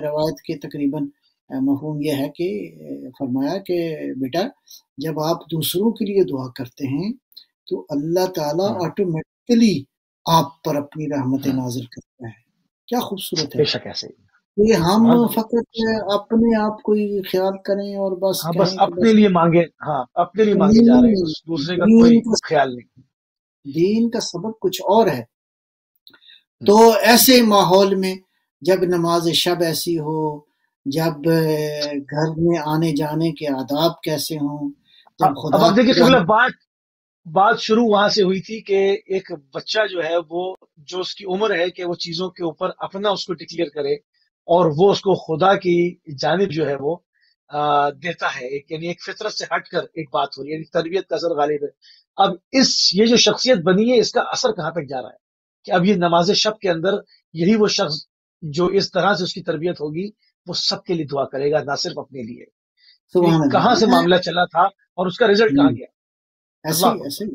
روایت کے تقریباً مفہوم یہ ہے کہ فرمایا کہ بیٹا جب آپ دوسروں کے لیے دعا کرتے ہیں تو اللہ تعالیٰ آٹومیٹکلی آپ پر اپنی رحمت نازل کرتا ہے. کیا خوبصورت ہے. بے شک ایسے یہ ہم فقط اپنے آپ کو ہی خیال کریں اور بس ہاں، کہیں بس کہ اپنے لیے مانگے، ہاں اپنے لیے مانگے جا رہے ہیں، بس دوسرے کا کوئی خیال نہیں. دین کا سبق کچھ اور ہے. تو ایسے ماحول میں جب نماز شب ایسی ہو، جب گھر میں آنے جانے کے آداب کیسے ہوں، جب اب خدا آپ دیکھیے قبلہ بات شروع وہاں سے ہوئی تھی کہ ایک بچہ جو ہے وہ جو اس کی عمر ہے کہ وہ چیزوں کے اوپر اپنا اس کو ڈکلیئر کرے اور وہ اس کو خدا کی جانب جو ہے وہ دیتا ہے، یعنی ایک فطرت سے ہٹ کر ایک بات ہو رہی ہے، یعنی تربیت کا اثر غالب ہے. اب یہ جو شخصیت بنی ہے اس کا اثر کہاں تک جا رہا ہے کہ اب یہ نماز شب کے اندر یہی وہ شخص جو اس طرح سے اس کی تربیت ہوگی وہ سب کے لیے دعا کرے گا، نہ صرف اپنے لیے. کہاں سے معاملہ چلا تھا اور اس کا رزلٹ کہاں گیا. ایسے ہی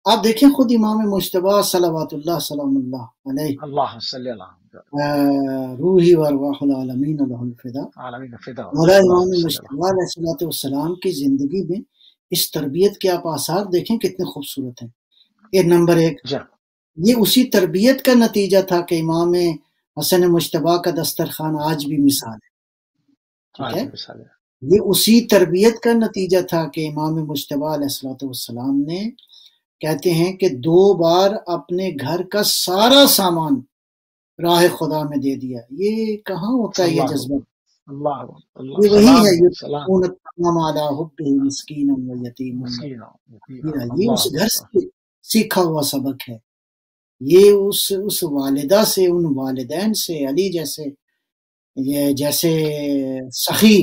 آپ دیکھیں خود امام مجتبیٰ صلوات اللہ سلام اللہ علیہ، اللہ صلی اللہ روحی وارواح العالمین لہ الفدا، مولا امام مجتبیٰ علیہ السلام کی زندگی میں اس تربیت کے آپ آثار دیکھیں کتنے خوبصورت ہیں. یہ نمبر ایک، یہ اسی تربیت کا نتیجہ تھا کہ امام حسن مجتبیٰ کا دسترخوان آج بھی مثال ہے. ٹھیک ہے، یہ اسی تربیت کا نتیجہ تھا کہ امام مجتبیٰ علیہ السلام نے کہتے ہیں کہ 2 بار اپنے گھر کا سارا سامان راہ خدا میں دے دیا. یہ کہاں ہوتا ہے یہ جذبہ؟ یہ وہی ہے یہ اس گھر سے سیکھا ہوا سبق ہے. یہ اس والدہ سے، ان والدین سے، علی جیسے سخی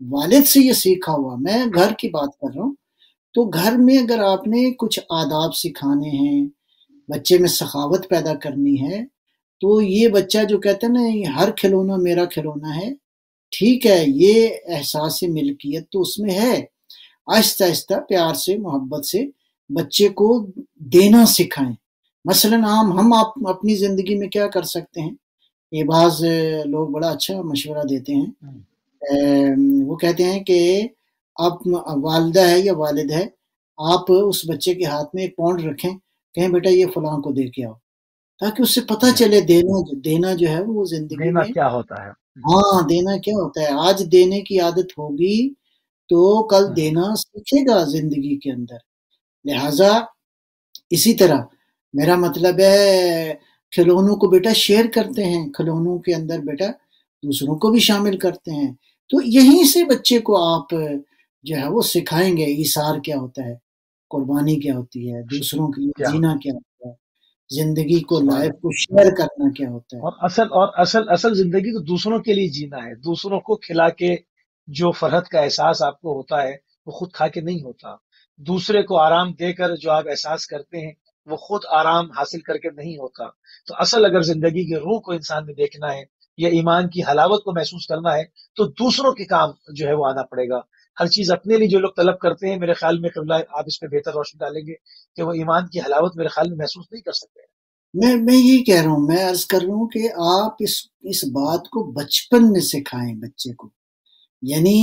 والد سے یہ سیکھا ہوا. میں گھر کی بات کر رہا ہوں. تو گھر میں اگر آپ نے کچھ آداب سکھانے ہیں، بچے میں سخاوت پیدا کرنی ہے، تو یہ بچہ جو کہتا ہے نا ہر کھلونا میرا کھلونا ہے، ٹھیک ہے، یہ احساس ملکیت تو اس میں ہے. آہستہ آہستہ پیار سے، محبت سے بچے کو دینا سکھائیں. مثلا ہم اپنی زندگی میں کیا کر سکتے ہیں؟ یہ بعض لوگ بڑا اچھا مشورہ دیتے ہیں. وہ کہتے ہیں کہ آپ والدہ ہے یا والد ہے، آپ اس بچے کے ہاتھ میں 1 پاؤنڈ رکھیں، کہیں بیٹا یہ فلاں کو دے کے آؤ، تاکہ اس سے پتہ چلے دینا جو ہے وہ زندگی میں کیا ہوتا ہے. ہاں دینا کیا ہوتا ہے. آج دینے کی عادت ہوگی تو کل دینا سیکھے گا زندگی کے اندر. لہٰذا اسی طرح میرا مطلب ہے کھلونوں کو بیٹا شیئر کرتے ہیں، کھلونوں کے اندر بیٹا دوسروں کو بھی شامل کرتے ہیں. تو یہیں سے بچے کو آپ جو ہے وہ سکھائیں گے ایثار کیا ہوتا ہے، قربانی کیا ہوتی ہے، دوسروں کے لیے جینا کیا ہوتا ہے، زندگی کو لائف کو شیئر کرنا کیا ہوتا ہے. اور اصل زندگی تو دوسروں کے لیے جینا ہے. دوسروں کو کھلا کے جو فرحت کا احساس آپ کو ہوتا ہے وہ خود کھا کے نہیں ہوتا. دوسرے کو آرام دے کر جو آپ احساس کرتے ہیں وہ خود آرام حاصل کر کے نہیں ہوتا. تو اصل اگر زندگی کی روح کو انسان نے دیکھنا ہے یا ایمان کی حلاوت کو محسوس کرنا ہے تو دوسروں کے کام جو ہے وہ آنا پڑے گا. ہر چیز اپنے لیے جو لوگ طلب کرتے ہیں، میرے خیال میں قبلہ آپ اس پہ بہتر روشنی ڈالیں گے کہ وہ ایمان کی حلاوت میرے خیال میں محسوس نہیں کر سکتے. میں یہی کہہ رہا ہوں، میں عرض کر رہا ہوں کہ آپ اس بات کو بچپن میں سکھائیں بچے کو. یعنی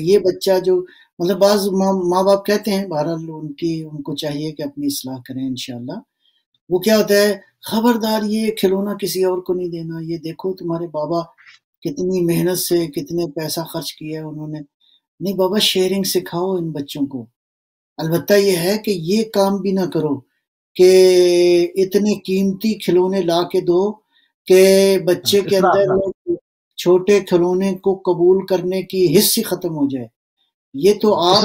یہ بچہ جو مطلب بعض ماں باپ کہتے ہیں، بہرحال ان کو چاہیے کہ اپنی اصلاح کریں انشاءاللہ. وہ کیا ہوتا ہے، خبردار یہ کھلونا کسی اور کو نہیں دینا، یہ دیکھو تمہارے بابا کتنی محنت سے کتنے پیسہ خرچ کیا انہوں نے. نہیں بابا، شیئرنگ سکھاؤ ان بچوں کو. البتہ یہ ہے کہ یہ کام بھی نہ کرو کہ اتنے قیمتی کھلونے لا کے دو کہ بچے کے اندر چھوٹے کھلونے کو قبول کرنے کی حس ہی ختم ہو جائے. یہ تو آپ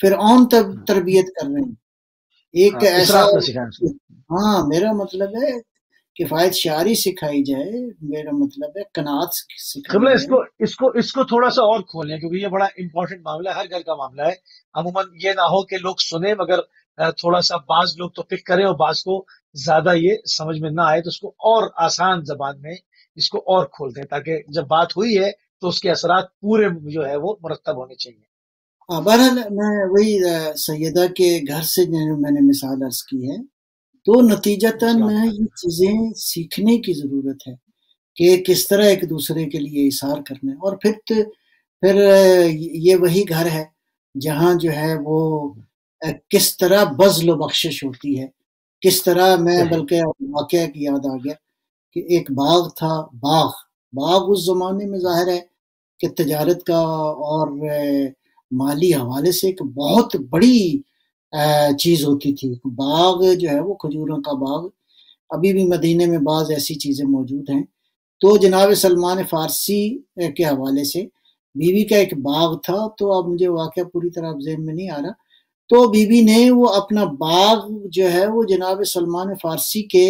فرعون تربیت کر رہے ہیں. ایک ایسا ہاں میرا مطلب ہے کفایت شعاری سکھائی جائے، میرا مطلب ہے قناعت سکھائی جائے. اس کو تھوڑا سا اور کھولیں کیونکہ یہ بڑا امپورٹنٹ معاملہ ہے، ہر گھر کا معاملہ ہے. عموماً یہ نہ ہو کہ لوگ سنیں مگر تھوڑا سا بعض لوگ تو پک کریں اور بعض کو زیادہ یہ سمجھ میں نہ آئے، تو اس کو اور آسان زبان میں اس کو اور کھول دیں تاکہ جب بات ہوئی ہے تو اس کے اثرات پورے جو ہے وہ مرتب ہونے چاہیے. بہرحال میں وہی سیدہ کے گھر سے میں نے مثال عرض کی ہے تو نتیجتاً یہ چیزیں سیکھنے کی ضرورت ہے کہ کس طرح ایک دوسرے کے لیے اثار کرنا ہے. اور پھر یہ وہی گھر ہے جہاں جو ہے وہ کس طرح بذل و بخشش ہوتی ہے، کس طرح. میں بلکہ واقعہ کی یاد آ گیا کہ ایک باغ تھا. باغ اس زمانے میں ظاہر ہے کہ تجارت کا اور مالی حوالے سے ایک بہت بڑی چیز ہوتی تھی. باغ جو ہے وہ کھجوروں کا باغ، ابھی بھی مدینے میں بعض ایسی چیزیں موجود ہیں. تو جناب سلمان فارسی کے حوالے سے بیوی کا ایک باغ تھا. تو اب مجھے واقعہ پوری طرح ذہن میں نہیں آ رہا. تو بیوی نے وہ اپنا باغ جو ہے وہ جناب سلمان فارسی کے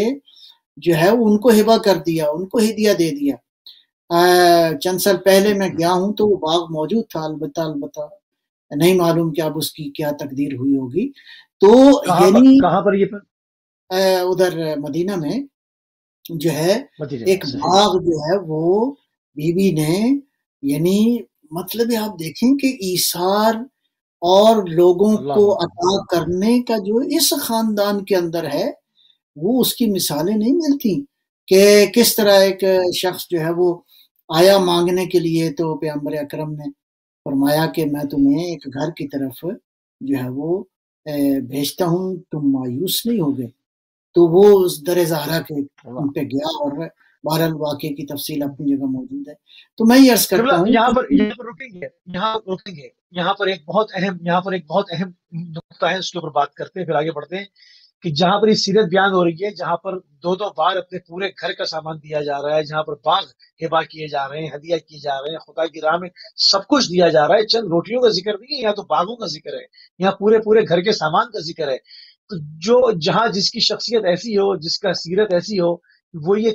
جو ہے ان کو ہبہ کر دیا، ان کو ہدیہ دے دیا. چند سال پہلے میں گیا ہوں تو وہ باغ موجود تھا. البتہ نہیں معلوم کہ اب اس کی کیا تقدیر ہوئی ہوگی. تو یعنی کہاں پر یہ ادھر مدینہ میں جو ہے ایک باغ جو ہے وہ بیوی نے، یعنی مطلب آپ دیکھیں کہ ایثار اور لوگوں کو عطا کرنے کا جو اس خاندان کے اندر ہے وہ اس کی مثالیں نہیں ملتی کہ کس طرح ایک شخص جو ہے وہ آیا مانگنے کے لیے تو پیغمبر اکرم نے فرمایا کہ میں تمہیں ایک گھر کی طرف جو ہے وہ بھیجتا ہوں، تم مایوس نہیں ہوگے. تو وہ اس در زہرا کے ان پہ گیا اور بہرحال واقعے کی تفصیل اپنی جگہ موجود ہے. تو میں یہ عرض کرتا ہوں یہاں پر رکیں گے. یہاں پر ایک بہت اہم نقطہ ہے، اس کے اوپر بات کرتے ہیں پھر آگے بڑھتے ہیں کہ جہاں پر یہ سیرت بیان ہو رہی ہے، جہاں پر دو بار اپنے پورے گھر کا سامان دیا جا رہا ہے، جہاں پر باغ ہبہ کیے جا رہے ہیں، ہدیہ کیے جا رہے ہیں، خدا کی راہ میں سب کچھ دیا جا رہا ہے. چند روٹیوں کا ذکر نہیں ہے، یہاں تو باغوں کا ذکر ہے، یہاں پورے گھر کے سامان کا ذکر ہے. تو جہاں جس کی شخصیت ایسی ہو، جس کا سیرت ایسی ہو، وہ یہ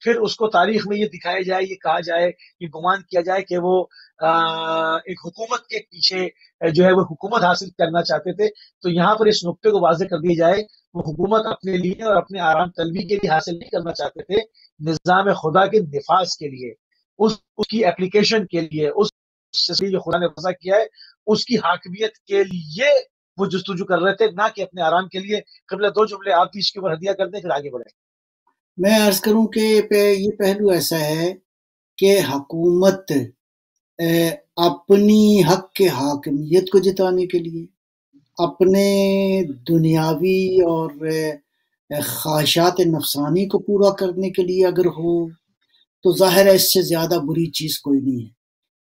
پھر اس کو تاریخ میں یہ دکھایا جائے، یہ کہا جائے، یہ گمان کیا جائے کہ وہ ایک حکومت کے پیچھے جو ہے وہ حکومت حاصل کرنا چاہتے تھے. تو یہاں پر اس نقطے کو واضح کر دیا جائے، وہ حکومت اپنے لیے اور اپنے آرام طلبی کے لیے حاصل نہیں کرنا چاہتے تھے، نظام خدا کے نفاذ کے لیے، اس کی اپلیکیشن کے لیے، اس جو خدا نے وضع کیا ہے اس کی حاکمیت کے لیے وہ جستجو کر رہے تھے، نہ کہ اپنے آرام کے لیے. قبلہ دو جملے آپ بھی اس کے اوپر ہدیہ کر دیں پھر آگے بڑھیں. میں عرض کروں کہ یہ پہلو ایسا ہے کہ حکومت اپنی حق کے حاکمیت کو جتانے کے لیے، اپنے دنیاوی اور خواہشات نفسانی کو پورا کرنے کے لیے اگر ہو تو ظاہر ہے اس سے زیادہ بری چیز کوئی نہیں ہے.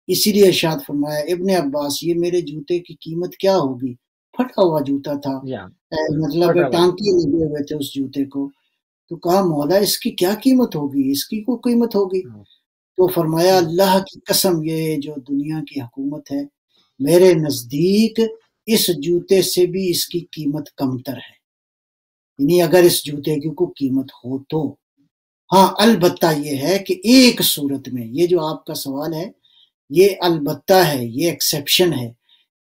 اسی لیے ارشاد فرمایا ابن عباس، یہ میرے جوتے کی قیمت کیا ہوگی؟ پھٹا ہوا جوتا تھا، مطلب ٹانکے لگے ہوئے تھے اس جوتے کو. تو کہا مولا اس کی کیا قیمت ہوگی، اس کی کوئی قیمت ہوگی؟ تو فرمایا اللہ کی قسم یہ جو دنیا کی حکومت ہے میرے نزدیک اس جوتے سے بھی اس کی قیمت کمتر ہے. یعنی اگر اس جوتے کی کوئی قیمت ہو تو ہاں، البتہ یہ ہے کہ ایک صورت میں، یہ جو آپ کا سوال ہے یہ البتہ ہے، یہ ایکسیپشن ہے.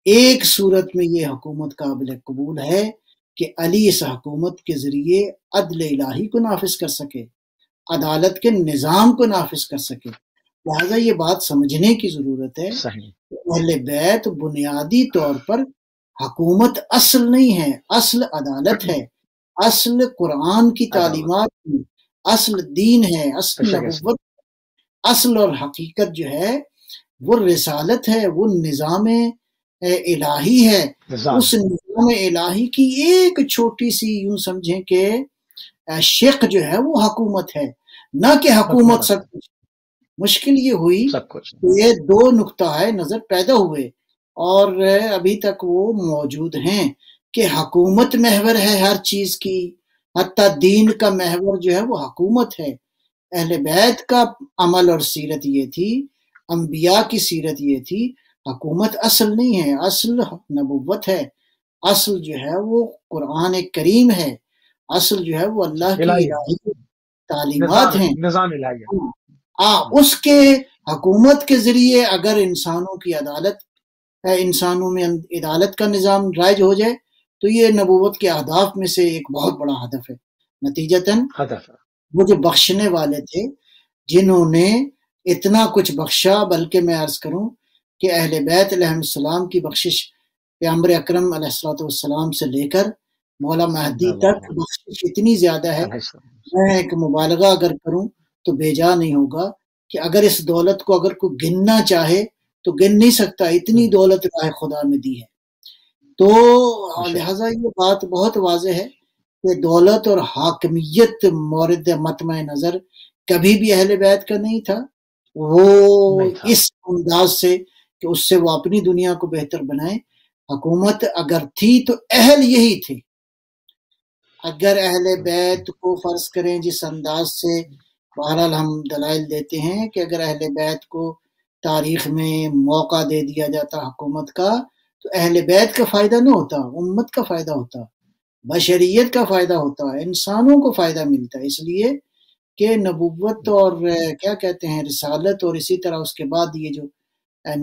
ایک صورت میں یہ حکومت قابل قبول ہے کہ علی اس حکومت کے ذریعے عدل الہی کو نافذ کر سکے، عدالت کے نظام کو نافذ کر سکے. لہذا یہ بات سمجھنے کی ضرورت ہے کہ اہل بیت بنیادی طور پر حکومت اصل نہیں ہے، اصل عدالت ہے، اصل قرآن کی تعلیمات ہے، اصل دین ہے، اصل نبوت، اصل اور حقیقت جو ہے وہ رسالت ہے، وہ نظام الہی ہے. اس نظام الہی کی ایک چھوٹی سی یوں سمجھیں کہ شق جو ہے وہ حکومت ہے، نہ کہ حکومت سب کچھ. مشکل یہ ہوئی کہ یہ دو نقطہ نظر پیدا ہوئے اور ابھی تک وہ موجود ہیں کہ حکومت محور ہے ہر چیز کی، حتیٰ دین کا محور جو ہے وہ حکومت ہے. اہل بیت کا عمل اور سیرت یہ تھی، انبیاء کی سیرت یہ تھی، حکومت اصل نہیں ہے، اصل نبوت ہے، اصل جو ہے وہ قرآن کریم ہے، اصل جو ہے وہ اللہ کی الہی تعلیمات ہیں، نظام الہی. اس کے حکومت کے ذریعے اگر انسانوں کی عدالت، انسانوں میں عدالت کا نظام رائج ہو جائے تو یہ نبوت کے اہداف میں سے ایک بہت بڑا ہدف ہے. نتیجتاً وہ جو بخشنے والے تھے جنہوں نے اتنا کچھ بخشا، بلکہ میں عرض کروں کہ اہل بیت علیہ السلام کی بخشش پیغمبر اکرم علیہ السلام سے لے کر مولا مہدی تک بخشش اتنی زیادہ ہے، میں ایک مبالغہ اگر کروں تو بیجا نہیں ہوگا کہ اگر اس دولت کو اگر کوئی گننا چاہے تو گن نہیں سکتا، اتنی دولت راہ خدا میں دی ہے۔ تو لہٰذا یہ بات بہت واضح ہے کہ دولت اور حاکمیت مورد مطمع نظر کبھی بھی اہل بیت کا نہیں تھا، وہ اس انداز سے کہ اس سے وہ اپنی دنیا کو بہتر بنائے۔ حکومت اگر تھی تو اہل یہی تھے۔ اگر اہل بیت کو فرض کریں جس انداز سے بہرحال ہم دلائل دیتے ہیں کہ اگر اہل بیت کو تاریخ میں موقع دے دیا جاتا حکومت کا تو اہل بیت کا فائدہ نہ ہوتا، امت کا فائدہ ہوتا، بشریت کا فائدہ ہوتا، انسانوں کو فائدہ ملتا، اس لیے کہ نبوت اور کیا کہتے ہیں رسالت اور اسی طرح اس کے بعد یہ جو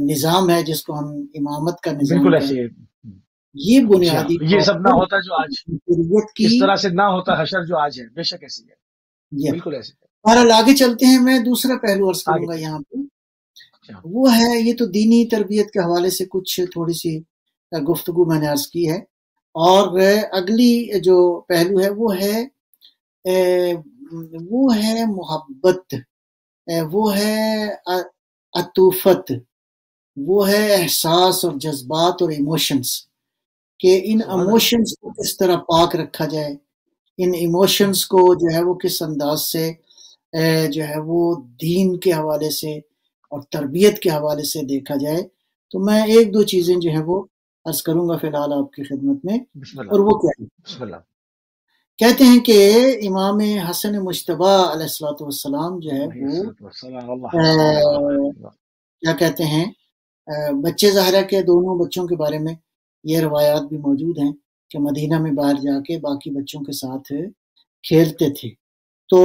نظام ہے جس کو ہم امامت کا نظام کہتے ہیں، یہ بنیادی یہ سب نہ ہوتا جو آج اس طرح سے نہ ہوتا حشر جو آج ہے، بے شک ایسی ہے، بالکل ایسی ہے۔ بہرحال آگے چلتے ہیں، میں دوسرا پہلو عرض کروں گا یہاں پہ، وہ ہے یہ تو دینی تربیت کے حوالے سے کچھ تھوڑی سی گفتگو میں نے عرض کی ہے، اور اگلی جو پہلو ہے وہ ہے محبت، وہ ہے عطوفت، وہ ہے احساس اور جذبات اور ایموشنز، کہ ان ایموشنز کو کس طرح پاک رکھا جائے، ان ایموشنز کو جو ہے وہ کس انداز سے جو ہے وہ دین کے حوالے سے اور تربیت کے حوالے سے دیکھا جائے۔ تو میں ایک دو چیزیں جو ہیں وہ عرض کروں گا فی الحال آپ کی خدمت میں، اور وہ کیا ہے؟ کہتے ہیں کہ امام حسن مجتبیٰ علیہ السلام جو ہے وہ کیا کہتے ہیں، بچے ظاہرہ کے دونوں بچوں کے بارے میں یہ روایات بھی موجود ہیں کہ مدینہ میں باہر جا کے باقی بچوں کے ساتھ کھیلتے تھے۔ تو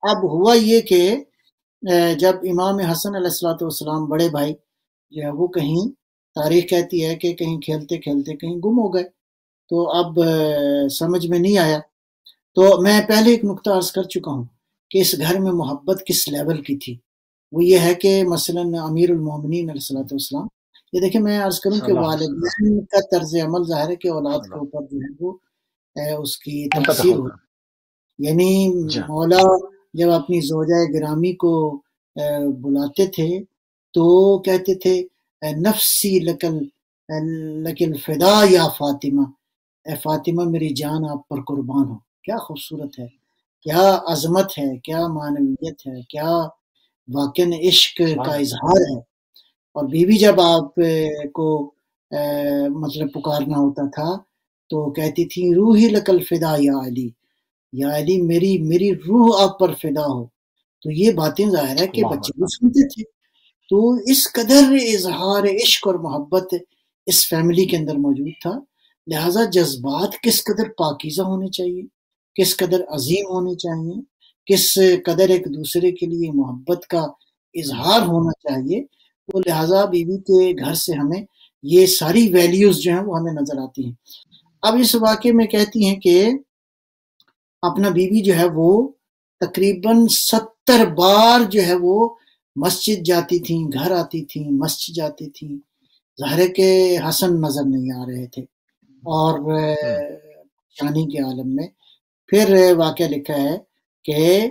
اب ہوا یہ کہ جب امام حسن علیہ السلام بڑے بھائی جو ہے وہ کہیں، تاریخ کہتی ہے کہ کہیں کھیلتے کھیلتے کہیں گم ہو گئے، تو اب سمجھ میں نہیں آیا۔ تو میں پہلے ایک نقطہ عرض کر چکا ہوں کہ اس گھر میں محبت کس لیول کی تھی، وہ یہ ہے کہ مثلا امیر المومنین علیہ السلام، یہ دیکھیں میں عرض کروں کہ والدین کا طرز عمل ظاہر ہے کہ اولاد کے اوپر جو ہے وہ اس کی تاثیر ہو، یعنی مولا جب اپنی زوجہ گرامی کو بلاتے تھے تو کہتے تھے نفسی لکل فدا یا فاطمہ، اے فاطمہ میری جان آپ پر قربان ہو۔ کیا خوبصورت ہے، کیا عظمت ہے، کیا معنویت ہے، کیا واقعاً عشق کا اظہار ہے۔ اور بیوی جب آپ کو مطلب پکارنا ہوتا تھا تو کہتی تھی روحی لکل فدا یا علی، یا علی میری روح آپ پر فدا ہو۔ تو یہ باتیں ظاہر ہے کہ بچے بھی سنتے تھے۔ تو اس قدر اظہار عشق اور محبت اس فیملی کے اندر موجود تھا، لہٰذا جذبات کس قدر پاکیزہ ہونے چاہیے، کس قدر عظیم ہونے چاہیے، کس قدر ایک دوسرے کے لیے محبت کا اظہار ہونا چاہیے۔ تو لہٰذا بیوی کے گھر سے ہمیں یہ ساری ویلیوز جو ہیں وہ ہمیں نظر آتی ہیں۔ اب اس واقعے میں کہتی ہیں کہ اپنا بیوی جو ہے وہ تقریباً 70 بار جو ہے وہ مسجد جاتی تھیں، گھر آتی تھیں، مسجد جاتی تھیں، ظاہر ہے کہ حسن نظر نہیں آ رہے تھے اور شانی کے عالم میں۔ پھر واقعہ لکھا ہے کہ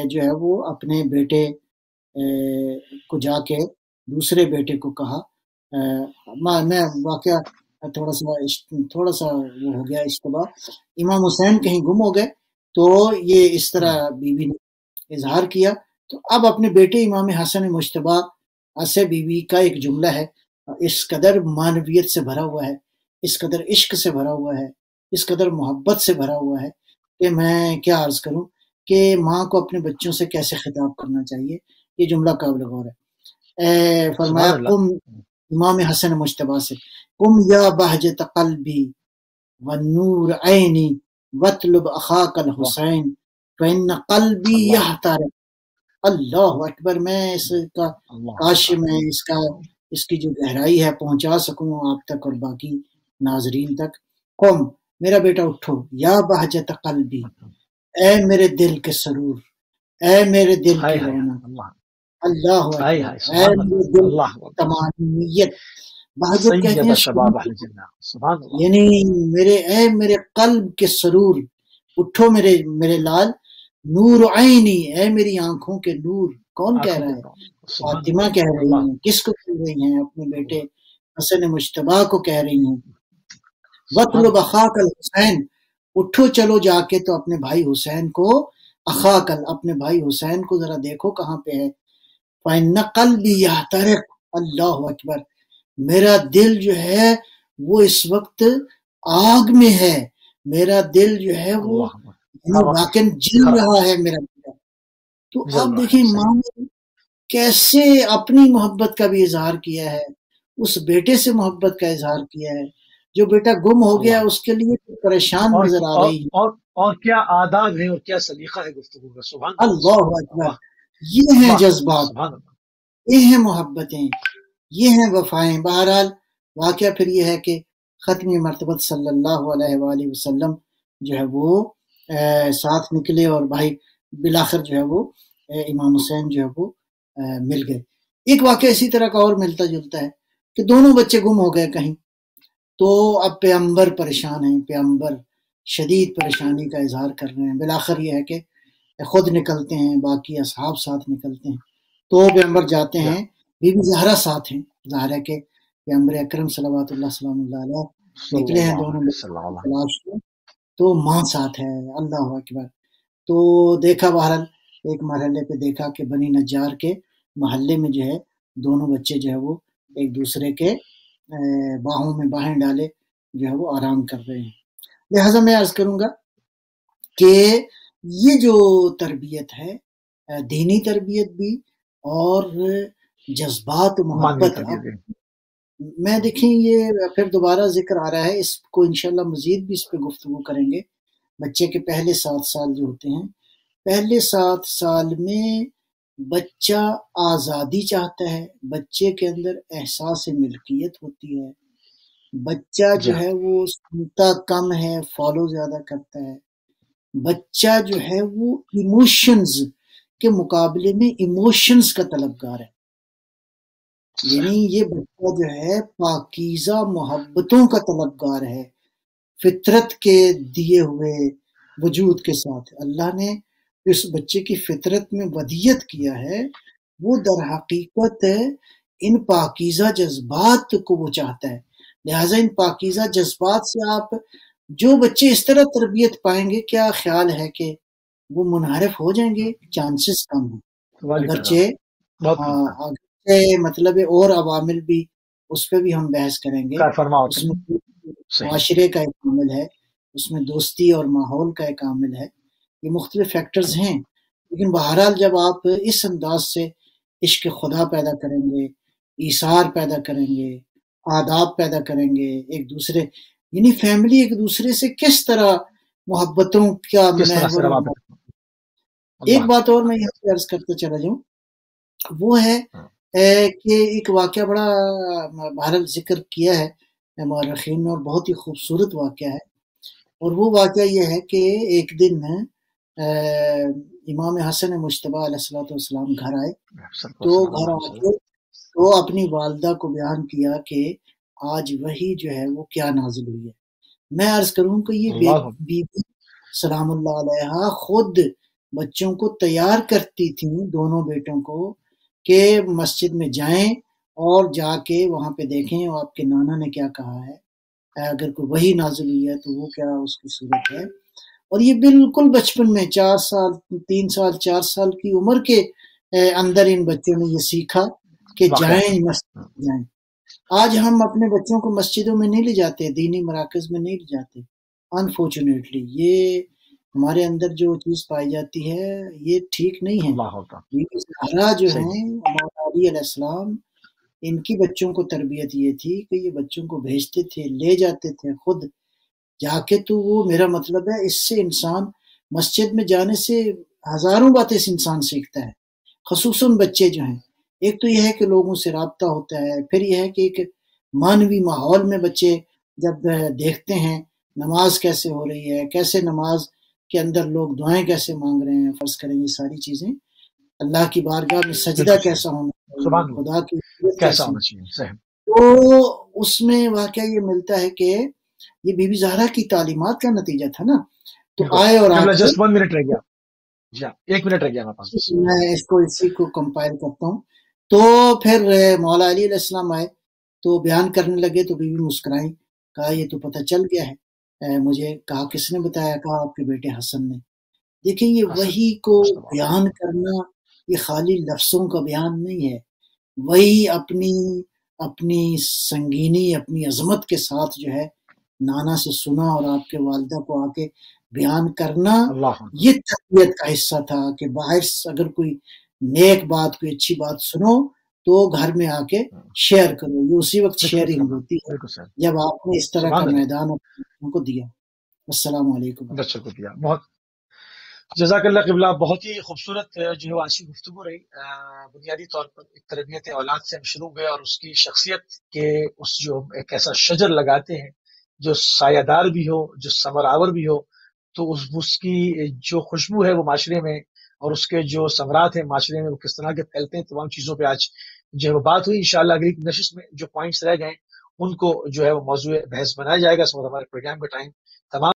جو ہے وہ اپنے بیٹے کو جا کے دوسرے بیٹے کو کہا، میں واقعہ تھوڑا سا وہ ہو گیا اشتباہ، امام حسین کہیں گم ہو گئے تو یہ اس طرح بیوی نے اظہار کیا۔ تو اب اپنے بیٹے امام حسن مجتبیٰ سے بیوی کا ایک جملہ ہے، اس قدر معنویت سے بھرا ہوا ہے، اس قدر عشق سے بھرا ہوا ہے، اس قدر محبت سے بھرا ہوا ہے کہ میں کیا عرض کروں کہ ماں کو اپنے بچوں سے کیسے خطاب کرنا چاہیے۔ یہ جملہ قابل غور ہے۔ فرمایا قم، امام حسن مجتبیٰ سے، قم یا بہجت قلبی والنور عینی واطلب اخاک الحسین فإن قلبی یحترق۔ اللہ اکبر، میں اس کا کاش میں اس کی جو گہرائی ہے پہنچا سکوں آپ تک اور باقی ناظرین تک۔ قم، میرا بیٹا اٹھو، یا بہجت قلبی، اے میرے دل کے سرور، اے میرے دل کی رونق، اللہ اکبر، اے میرے دل کی تمانیت، بہجت کہتے ہیں شباب اہل جنہ، سبحان اللہ، یعنی میرے قلب کے سرور، اٹھو میرے لال، نور عینی، اے میری آنکھوں کے نور. کون کہہ رہا ہے؟ فاطمہ کہہ رہی ہیں. کس کو کہہ رہی ہیں؟ اپنے بیٹے حسن مجتبیٰ کو کہہ رہی ہیں. وَاطْلُبْ أَخَاكَ الْحُسَيْنَ، اٹھو چلو جا کے تو اپنے بھائی حسین کو، اخاک، اپنے بھائی حسین کو ذرا دیکھو کہاں پہ ہے. فَإِنَّ قَلْبِي يَحْتَرِقُ، اللہ اکبر، میرا دل جو ہے وہ اس وقت آگ میں ہے. میرا دل جو ہے وہ واقعاً جل رہا ہے میرا بیٹا. تو آپ دیکھیں ماں نے کیسے اپنی محبت کا بھی اظہار کیا ہے، اس بیٹے سے محبت کا اظہار کیا ہے. جو بیٹا گم ہو گیا اس کے لیے پریشان نظر آ رہی ہے. اور کیا آداب ہے اور کیا سلیقہ ہے گفتگو کا. سبحان اللہ اکبر. یہ ہیں جذبات، یہ ہیں محبتیں، یہ ہیں وفائیں. بہرحال واقعہ پھر یہ ہے کہ ختم مرتبہ صلی اللہ علیہ وآلہ وسلم جو ہے وہ ساتھ نکلے اور بھائی بالآخر جو ہے وہ امام حسین جو ہے وہ مل گئے. ایک واقعہ اسی طرح کا اور ملتا جلتا ہے کہ دونوں بچے گم ہو گئے کہیں، تو اب پیغمبر پریشان ہیں، پیغمبر شدید پریشانی کا اظہار کر رہے ہیں. بالآخر یہ ہے کہ خود نکلتے ہیں، باقی اصحاب ساتھ نکلتے ہیں. تو پیغمبر جاتے ہیں، بی بی زہرا ساتھ ہیں. ظاہر ہے کہ پیغمبر اکرم صلوات اللہ سلام اللہ علیہ نکلے ہیں دونوں تلاش میں، تو ماں ساتھ ہے. اللہ اکبر. تو دیکھا بہرحال ایک مرحلے پہ دیکھا کہ بنی نجار کے محلے میں جو ہے دونوں بچے جو ہے وہ ایک دوسرے کے باہوں میں باہیں ڈالے جو ہے وہ آرام کر رہے ہیں. لہٰذا میں عرض کروں گا کہ یہ جو تربیت ہے، دینی تربیت بھی اور جذبات و محبت، میں دیکھیں یہ پھر دوبارہ ذکر آ رہا ہے، اس کو انشاءاللہ مزید بھی اس پہ گفتگو کریں گے. بچے کے پہلے 7 سال جو ہوتے ہیں، پہلے 7 سال میں بچہ آزادی چاہتا ہے، بچے کے اندر احساس ملکیت ہوتی ہے، بچہ جو ہے وہ سنتا کم ہے، فالو زیادہ کرتا ہے. بچہ جو ہے وہ ایموشنز کے مقابلے میں ایموشنز کا طلبگار ہے. یعنی یہ بچہ جو ہے پاکیزہ محبتوں کا طلبگار ہے، فطرت کے دیے ہوئے وجود کے ساتھ. اللہ نے اس بچے کی فطرت میں ودیت کیا ہے، وہ در حقیقت ان پاکیزہ جذبات کو وہ چاہتا ہے. لہٰذا ان پاکیزہ جذبات سے آپ جو بچے اس طرح تربیت پائیں گے، کیا خیال ہے کہ وہ منحرف ہو جائیں گے؟ چانسز کم ہیں. اگرچہ مطلب اور عوامل بھی اس پہ بھی ہم بحث کریں گے. اس میں معاشرے کا ایک عامل ہے، اس میں دوستی اور ماحول کا ایک عامل ہے، یہ مختلف فیکٹرز ہیں. لیکن بہرحال جب آپ اس انداز سے عشق خدا پیدا کریں گے، ایثار پیدا کریں گے، آداب پیدا کریں گے، ایک دوسرے یعنی فیملی ایک دوسرے سے کس طرح محبتوں کا محور. ایک بات اور میں یہاں پہ عرض کرتے چلا جاؤں، وہ ہے کہ ایک واقعہ بڑا بہرحال ذکر کیا ہے مورخین نے اور بہت ہی خوبصورت واقعہ ہے. اور وہ واقعہ یہ ہے کہ ایک دن امام حسن مجتبیٰ علیہ السلام گھر آئے، تو گھر آ کے تو اپنی والدہ کو بیان کیا کہ آج وحی جو ہے وہ کیا نازل ہوئی ہے. میں عرض کروں کہ یہ بی بی سلام اللہ علیہ خود بچوں کو تیار کرتی تھیں، دونوں بیٹوں کو، کہ مسجد میں جائیں اور جا کے وہاں پہ دیکھیں آپ کے نانا نے کیا کہا ہے، اگر کوئی وحی نازل ہوئی ہے تو وہ کیا اس کی صورت ہے. اور یہ بالکل بچپن میں 4 سال 3 سال 4 سال کی عمر کے اندر ان بچوں نے یہ سیکھا کہ جائیں مسجد جائیں. آج ہم اپنے بچوں کو مسجدوں میں نہیں لے جاتے، دینی مراکز میں نہیں لے جاتے. انفارچونیٹلی یہ ہمارے اندر جو چیز پائی جاتی ہے یہ ٹھیک نہیں ہے. زہرا جو ہیں مولا علی علیہ السلام، ان کی بچوں کو تربیت یہ تھی کہ یہ بچوں کو بھیجتے تھے، لے جاتے تھے خود جا کے. تو وہ میرا مطلب ہے اس سے انسان مسجد میں جانے سے ہزاروں باتیں اس انسان سیکھتا ہے، خصوصاً بچے جو ہیں. ایک تو یہ ہے کہ لوگوں سے رابطہ ہوتا ہے، پھر یہ ہے کہ ایک مانوی ماحول میں بچے جب دیکھتے ہیں نماز کیسے ہو رہی ہے، کیسے نماز کے اندر لوگ دعائیں کیسے مانگ رہے ہیں، فرض کریں یہ ساری چیزیں، اللہ کی بارگاہ میں سجدہ کیسا ہونا چاہیے، خدا کی کیسا ہونا چاہیے. تو تو اس میں واقعہ یہ ملتا ہے کہ یہ بی بی زہرا کی تعلیمات کا نتیجہ تھا نا. تو آئے اور قبلہ آ جسٹ 1 منٹ رہ گیا. جی ہاں 1 منٹ رہ گیا ہمارے پاس. میں اس کو اسی کو کمپائل کرتا ہوں. تو پھر مولا علی علیہ السلام آئے تو بیان کرنے لگے تو بی بی مسکرائیں, کہا یہ تو پتہ چل گیا ہے. مجھے کہا کس نے بتایا؟ کہا آپ کے بیٹے حسن نے. دیکھیں یہ وحی کو بیان کرنا یہ خالی لفظوں کا بیان نہیں ہے, وہی اپنی سنگینی اپنی عظمت کے ساتھ جو ہے نانا سے سنا اور آپ کے والدہ کو آ کے بیان کرنا, یہ تربیت کا حصہ تھا کہ باہر اگر کوئی نیک بات کوئی اچھی بات سنو تو گھر میں آ کے شیئر کرو. یہ اسی وقت شیئرنگ ہوتی ہے جب آپ نے اس طرح کا میدان اپنے کو دیا. السلام علیکم. بہت شکریہ, بہت جزاک اللہ قبلہ. بہت ہی خوبصورت جو ہے آج کی گفتگو رہی. بنیادی طور پر ایک تربیت اولاد سے ہم شروع ہوئے اور اس کی شخصیت کے اس جو ایک ایسا شجر لگاتے ہیں جو سایہ دار بھی ہو, جو ثمر آور بھی ہو, تو اس کی جو خوشبو ہے وہ معاشرے میں اور اس کے جو ثمرات ہیں معاشرے میں وہ کس طرح کے پھیلتے ہیں, تمام چیزوں پہ آج جو ہے وہ بات ہوئی. انشاءاللہ اگلی نشست میں جو پوائنٹس رہ گئے ان کو جو ہے وہ موضوع بحث بنایا جائے گا. اس وقت ہمارے پروگرام کا ٹائم تمام